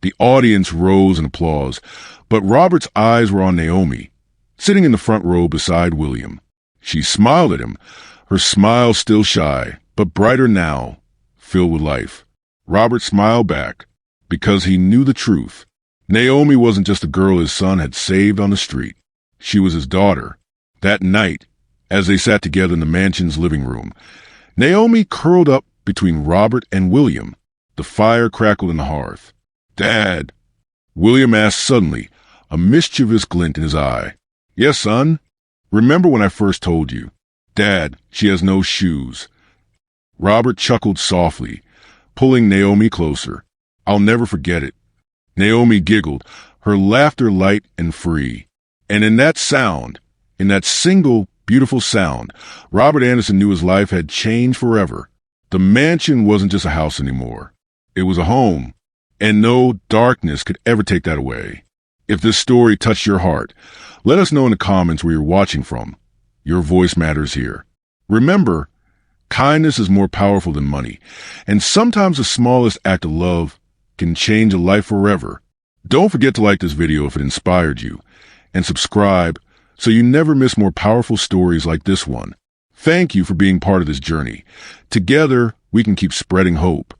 [SPEAKER 1] The audience rose in applause, but Robert's eyes were on Naomi, sitting in the front row beside William. She smiled at him, her smile still shy, but brighter now, filled with life. Robert smiled back, because he knew the truth. Naomi wasn't just a girl his son had saved on the street. She was his daughter. That night, as they sat together in the mansion's living room, Naomi curled up between Robert and William. The fire crackled in the hearth. "Dad," William asked suddenly, a mischievous glint in his eye. "Yes, son? Remember when I first told you? Dad, she has no shoes." Robert chuckled softly, pulling Naomi closer. "I'll never forget it." Naomi giggled, her laughter light and free. And in that sound, in that single, beautiful sound, Robert Anderson knew his life had changed forever. The mansion wasn't just a house anymore. It was a home, and no darkness could ever take that away. If this story touched your heart, let us know in the comments where you're watching from. Your voice matters here. Remember, kindness is more powerful than money, and sometimes the smallest act of love can change a life forever. Don't forget to like this video if it inspired you, and subscribe so you never miss more powerful stories like this one. Thank you for being part of this journey. Together, we can keep spreading hope.